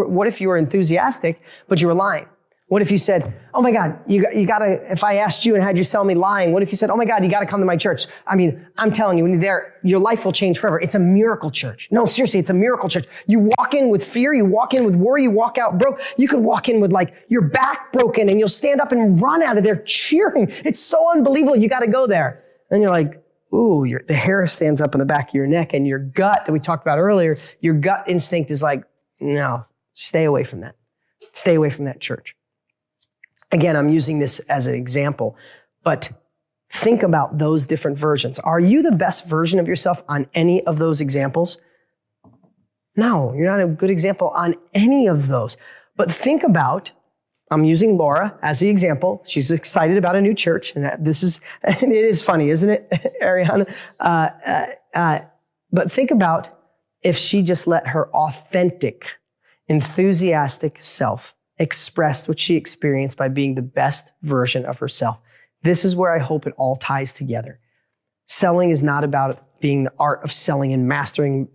were enthusiastic, but you were lying? What if you said, oh my God, you gotta, if I asked you and had you sell me lying, what if you said, oh my God, you gotta come to my church? I mean, I'm telling you, when you're there, your life will change forever. It's a miracle church. No, seriously, it's a miracle church. You walk in with fear, you walk in with worry, you walk out broke. You could walk in with like your back broken and you'll stand up and run out of there cheering. It's so unbelievable. You gotta go there. And you're like, ooh, the hair stands up in the back of your neck and your gut that we talked about earlier, your gut instinct is like, no, stay away from that. Stay away from that church. Again, I'm using this as an example, but think about those different versions. Are you the best version of yourself on any of those examples? No, you're not a good example on any of those. But think about, I'm using Laura as the example. She's excited about a new church, and it is funny, isn't it, Ariana? But think about if she just let her authentic, enthusiastic self express what she experienced by being the best version of herself. This is where I hope it all ties together. Selling is not about being the art of selling and mastering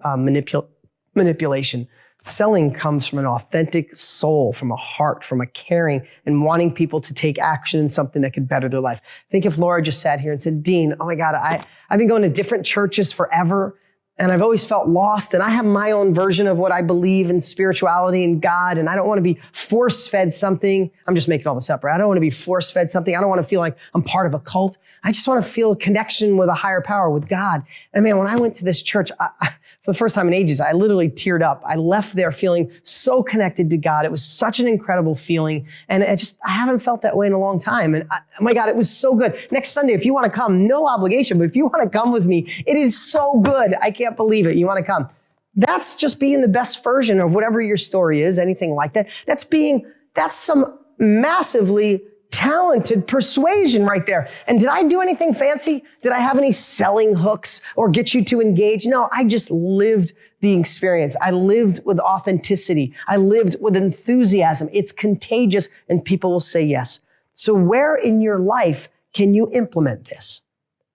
manipulation. Selling comes from an authentic soul, from a heart, from a caring and wanting people to take action in something that could better their life. Think if Laura just sat here and said, Dean, oh my God, I've been going to different churches forever and I've always felt lost and I have my own version of what I believe in spirituality and God and I don't want to be force-fed something. I'm just making all this up, right? I don't want to be force-fed something. I don't want to feel like I'm part of a cult. I just want to feel a connection with a higher power, with God. And man, when I went to this church, for the first time in ages, I literally teared up. I left there feeling so connected to God. It was such an incredible feeling. And I haven't felt that way in a long time. And oh my God, it was so good. Next Sunday, if you want to come, no obligation, but if you want to come with me, it is so good. I can't believe it. You want to come. That's just being the best version of whatever your story is, anything like that. That's some massively talented persuasion right there. And did I do anything fancy? Did I have any selling hooks or get you to engage? No, I just lived the experience. I lived with authenticity. I lived with enthusiasm. It's contagious and people will say yes. So where in your life can you implement this?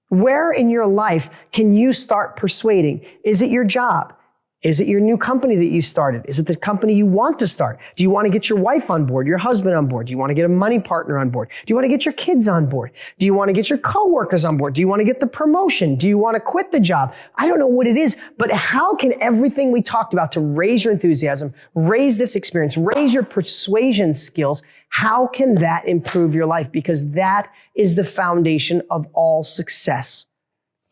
Where in your life can you start persuading? Is it your job? Is it your new company that you started? Is it the company you want to start? Do you want to get your wife on board, your husband on board? Do you want to get a money partner on board? Do you want to get your kids on board? Do you want to get your coworkers on board? Do you want to get the promotion? Do you want to quit the job? I don't know what it is, but how can everything we talked about to raise your enthusiasm, raise this experience, raise your persuasion skills, how can that improve your life? Because that is the foundation of all success.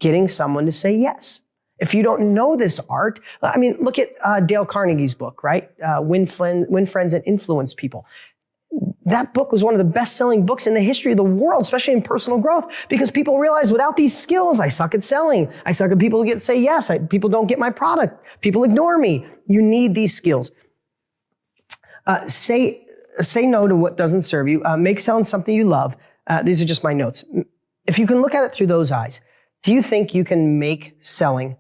Getting someone to say yes. If you don't know this art, I mean, look at Dale Carnegie's book, right? Win Friends and Influence People. That book was one of the best-selling books in the history of the world, especially in personal growth, because people realize without these skills, I suck at selling. I suck at people who say yes. People don't get my product. People ignore me. You need these skills. Say no to what doesn't serve you. Make selling something you love. These are just my notes. If you can look at it through those eyes, do you think you can make selling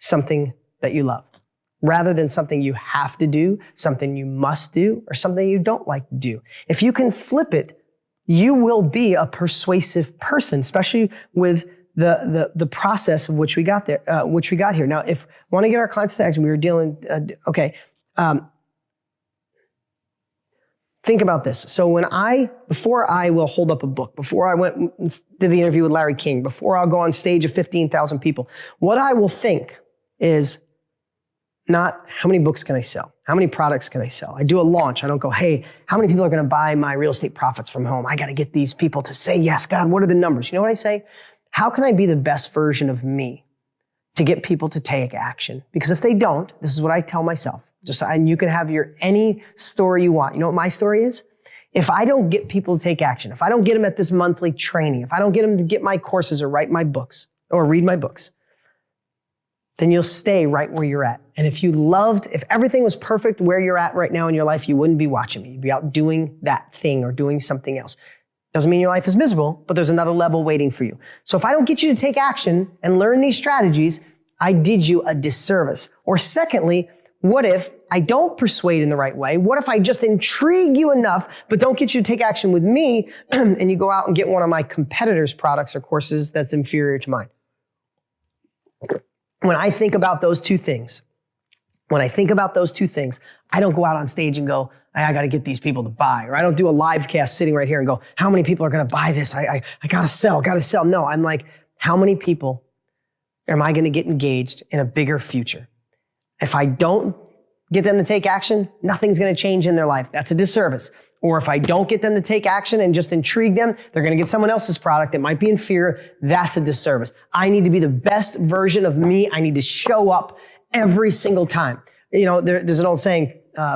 something that you love rather than something you have to do, something you must do, or something you don't like to do? If you can flip it, you will be a persuasive person, especially with the process of which we got there, which we got here. Now, if we want to get our clients to action, we were dealing, think about this. So before I will hold up a book, before I did the interview with Larry King, before I'll go on stage of 15,000 people, what I will think is not how many books can I sell? How many products can I sell? I do a launch. I don't go, hey, how many people are going to buy my real estate profits from home? I got to get these people to say, yes, God, what are the numbers? You know what I say? How can I be the best version of me to get people to take action? Because if they don't, this is what I tell myself. And you can have any story you want. You know what my story is? If I don't get people to take action, if I don't get them at this monthly training, if I don't get them to get my courses or write my books or read my books, then you'll stay right where you're at. And if everything was perfect where you're at right now in your life, you wouldn't be watching me. You'd be out doing that thing or doing something else. Doesn't mean your life is miserable, but there's another level waiting for you. So if I don't get you to take action and learn these strategies, I did you a disservice. Or secondly, What if I don't persuade in the right way? What if I just intrigue you enough, but don't get you to take action with me, and you go out and get one of my competitors' products or courses that's inferior to mine? When I think about those two things, I don't go out on stage and go, I got to get these people to buy, or I don't do a live cast sitting right here and go, how many people are going to buy this? I got to sell. No, I'm like, how many people am I going to get engaged in a bigger future? If I don't get them to take action, nothing's going to change in their life. That's a disservice. Or if I don't get them to take action and just intrigue them, they're going to get someone else's product that might be inferior. That's a disservice. I need to be the best version of me. I need to show up every single time. You know, there's an old saying,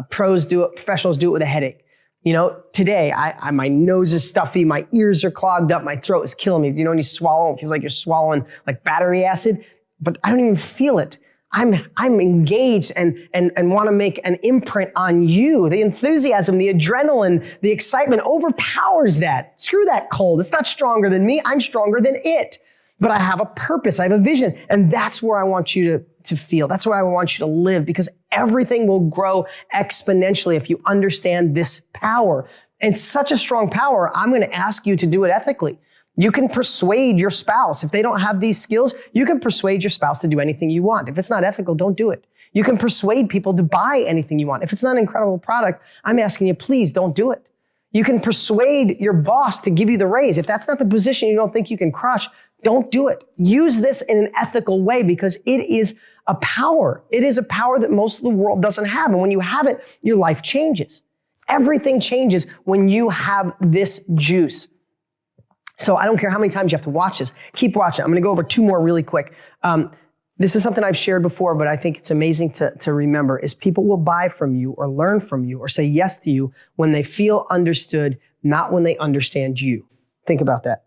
pros do it, professionals do it with a headache. You know, today, my nose is stuffy, my ears are clogged up, my throat is killing me. You know, when you swallow, it feels like you're swallowing like battery acid, but I don't even feel it. I'm engaged and want to make an imprint on you. The enthusiasm, the adrenaline, the excitement overpowers that. Screw that cold. It's not stronger than me. I'm stronger than it. But I have a purpose. I have a vision. And that's where I want you to feel. That's where I want you to live, because everything will grow exponentially if you understand this power. And such a strong power, I'm going to ask you to do it ethically. You can persuade your spouse. If they don't have these skills, you can persuade your spouse to do anything you want. If it's not ethical, don't do it. You can persuade people to buy anything you want. If it's not an incredible product, I'm asking you, please don't do it. You can persuade your boss to give you the raise. If that's not the position you don't think you can crush, don't do it. Use this in an ethical way, because it is a power. It is a power that most of the world doesn't have. And when you have it, your life changes. Everything changes when you have this juice. So I don't care how many times you have to watch this. Keep watching. I'm going to go over two more really quick. This is something I've shared before, but I think it's amazing to remember, is people will buy from you or learn from you or say yes to you when they feel understood, not when they understand you. Think about that.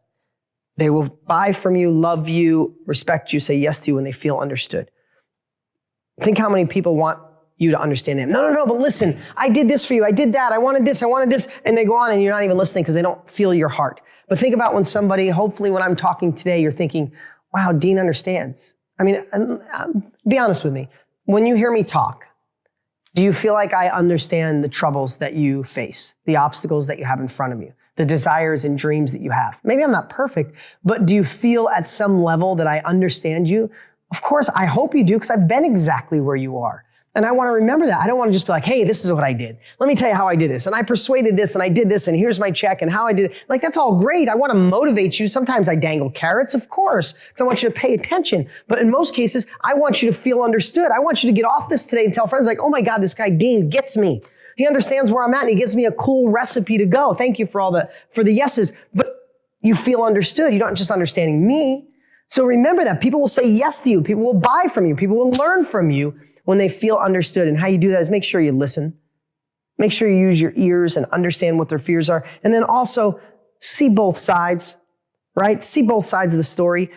They will buy from you, love you, respect you, say yes to you when they feel understood. Think how many people want you to understand them. No, but listen, I did this for you. I did that. I wanted this. And they go on and you're not even listening because they don't feel your heart. But think about when somebody, hopefully when I'm talking today, you're thinking, wow, Dean understands. I mean, be honest with me. When you hear me talk, do you feel like I understand the troubles that you face, the obstacles that you have in front of you, the desires and dreams that you have? Maybe I'm not perfect, but do you feel at some level that I understand you? Of course, I hope you do, because I've been exactly where you are. And I want to remember that. I don't want to just be like, hey, this is what I did. Let me tell you how I did this. And I persuaded this and I did this and here's my check and how I did it. Like, that's all great. I want to motivate you. Sometimes I dangle carrots, of course, because I want you to pay attention. But in most cases, I want you to feel understood. I want you to get off this today and tell friends like, oh my God, this guy Dean gets me. He understands where I'm at and he gives me a cool recipe to go. Thank you for the yeses. But you feel understood. You're not just understanding me. So remember that. People will say yes to you. People will buy from you. People will learn from you when they feel understood. And how you do that is make sure you listen. Make sure you use your ears and understand what their fears are. And then also see both sides, right? See both sides of the story.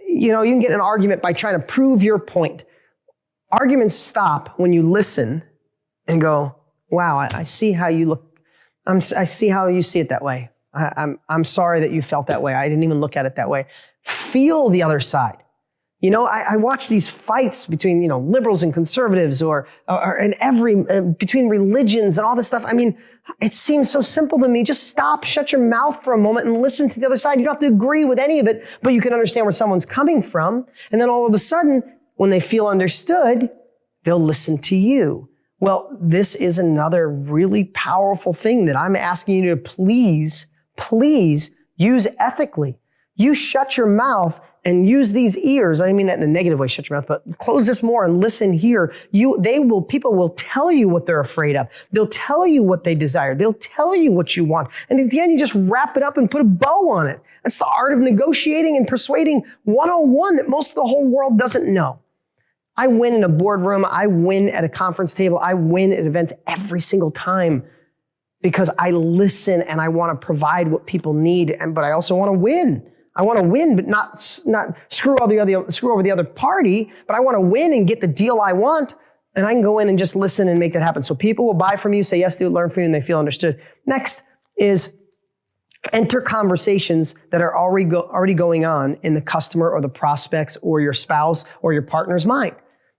You can get in an argument by trying to prove your point. Arguments stop when you listen and go, wow, I see how you look. I see how you see it that way. I'm sorry that you felt that way. I didn't even look at it that way. Feel the other side. I watch these fights between, liberals and conservatives or between religions and all this stuff. I mean, it seems so simple to me. Just stop, shut your mouth for a moment and listen to the other side. You don't have to agree with any of it, but you can understand where someone's coming from. And then all of a sudden, when they feel understood, they'll listen to you. Well, this is another really powerful thing that I'm asking you to please use ethically. You shut your mouth and use these ears. I mean that in a negative way, shut your mouth, but close this more and listen here. People will tell you what they're afraid of. They'll tell you what they desire. They'll tell you what you want. And at the end, you just wrap it up and put a bow on it. That's the art of negotiating and persuading 101 that most of the whole world doesn't know. I win in a boardroom. I win at a conference table. I win at events every single time because I listen and I want to provide what people need. But I also want to win. I want to win, but not screw over the other party, but I want to win and get the deal I want. And I can go in and just listen and make that happen. So people will buy from you, say yes to it, learn from you, and they feel understood. Next is enter conversations that are already going on in the customer or the prospect's or your spouse or your partner's mind.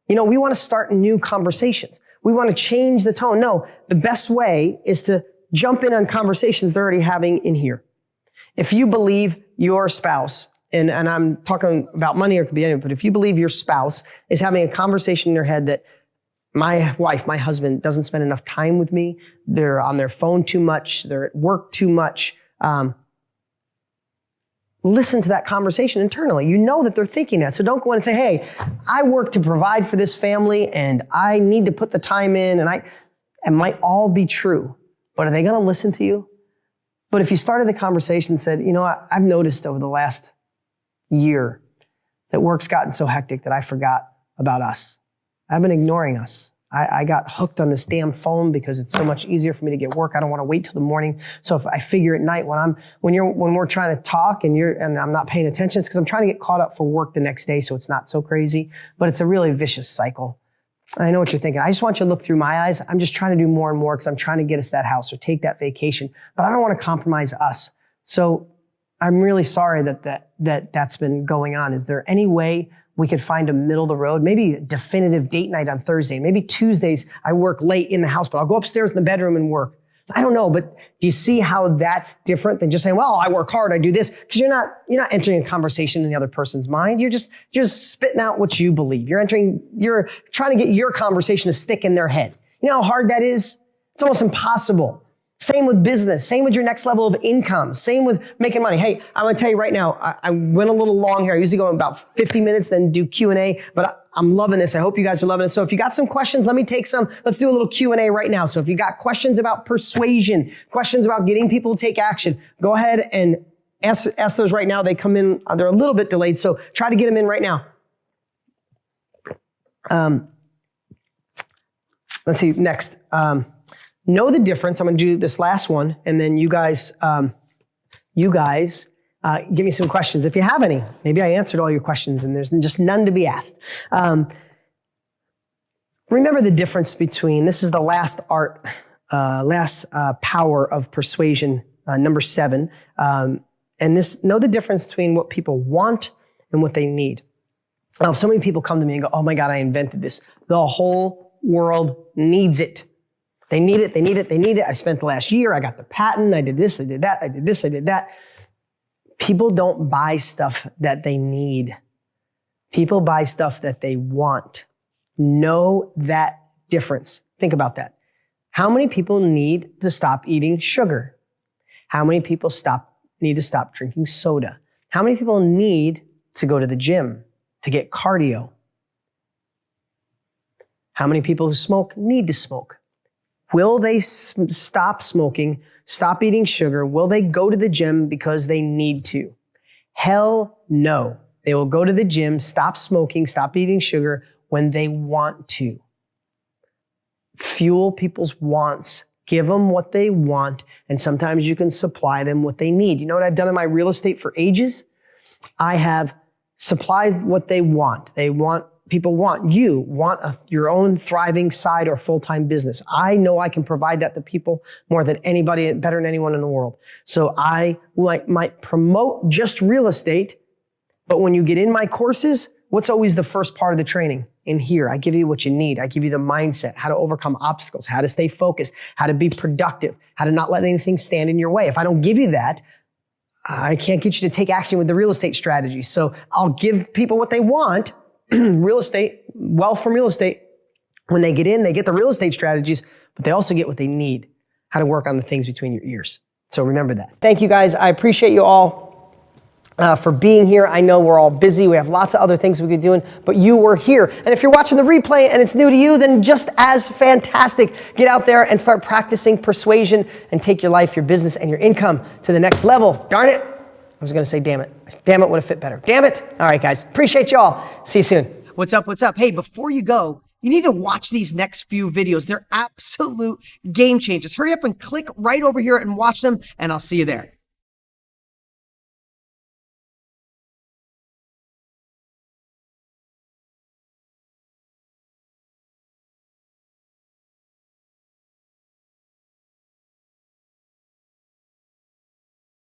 We want to start new conversations. We want to change the tone. No, the best way is to jump in on conversations they're already having in here. If you believe your spouse, and I'm talking about money or it could be anything, but if you believe your spouse is having a conversation in their head that my wife, my husband doesn't spend enough time with me, they're on their phone too much, they're at work too much, listen to that conversation internally. You know that they're thinking that. So don't go in and say, hey, I work to provide for this family and I need to put the time in, and it might all be true, but are they going to listen to you? But if you started the conversation and said, I've noticed over the last year that work's gotten so hectic that I forgot about us. I've been ignoring us. I got hooked on this damn phone because it's so much easier for me to get work. I don't want to wait till the morning. So if I figure at night when we're trying to talk and I'm not paying attention, it's because I'm trying to get caught up for work the next day, so it's not so crazy. But it's a really vicious cycle. I know what you're thinking. I just want you to look through my eyes. I'm just trying to do more and more because I'm trying to get us that house or take that vacation. But I don't want to compromise us. So I'm really sorry that's been going on. Is there any way we could find a middle of the road, maybe a definitive date night on Thursday? Maybe Tuesdays I work late in the house, but I'll go upstairs in the bedroom and work. I don't know, but do you see how that's different than just saying, well, I work hard, I do this? Because you're not entering a conversation in the other person's mind. You're just spitting out what you believe. You're trying to get your conversation to stick in their head. You know how hard that is? It's almost impossible. Same with business, same with your next level of income, same with making money. Hey, I'm gonna tell you right now, I went a little long here. I usually go about 50 minutes, then do Q&A, but I'm loving this. I hope you guys are loving it. So if you got some questions, let me take some. Let's do a little Q&A right now. So if you got questions about persuasion, questions about getting people to take action, go ahead and ask those right now. They come in, they're a little bit delayed, so try to get them in right now. Let's see, next. Know the difference. I'm going to do this last one, and then you guys give me some questions if you have any. Maybe I answered all your questions, and there's just none to be asked. Remember the difference between, this is the last power of persuasion, number 7, and know the difference between what people want and what they need. So many people come to me and go, oh my God, I invented this. The whole world needs it. They need it, they need it, they need it. I spent the last year, I got the patent, I did this, I did that, I did this, I did that. People don't buy stuff that they need. People buy stuff that they want. Know that difference. Think about that. How many people need to stop eating sugar? How many people need to stop drinking soda? How many people need to go to the gym to get cardio? How many people who smoke need to smoke? Will they stop smoking, stop eating sugar? Will they go to the gym because they need to? Hell no. They will go to the gym, stop smoking, stop eating sugar when they want to. Fuel people's wants. Give them what they want, and sometimes you can supply them what they need. You know what I've done in my real estate for ages? I have supplied what they want. People want your own thriving side or full-time business. I know I can provide that to people more than anybody, better than anyone in the world. So I might promote just real estate, but when you get in my courses, what's always the first part of the training? In here, I give you what you need. I give you the mindset, how to overcome obstacles, how to stay focused, how to be productive, how to not let anything stand in your way. If I don't give you that, I can't get you to take action with the real estate strategy. So I'll give people what they want, real estate, wealth from real estate. When they get in, they get the real estate strategies, but they also get what they need, how to work on the things between your ears. So remember that. Thank you guys. I appreciate you all for being here. I know we're all busy. We have lots of other things we could be doing, but you were here. And if you're watching the replay and it's new to you, then just as fantastic. Get out there and start practicing persuasion and take your life, your business, and your income to the next level. Darn it. I was going to say, damn it. Damn it would have fit better. Damn it. All right, guys. Appreciate y'all. See you soon. What's up? What's up? Hey, before you go, you need to watch these next few videos. They're absolute game changers. Hurry up and click right over here and watch them, and I'll see you there.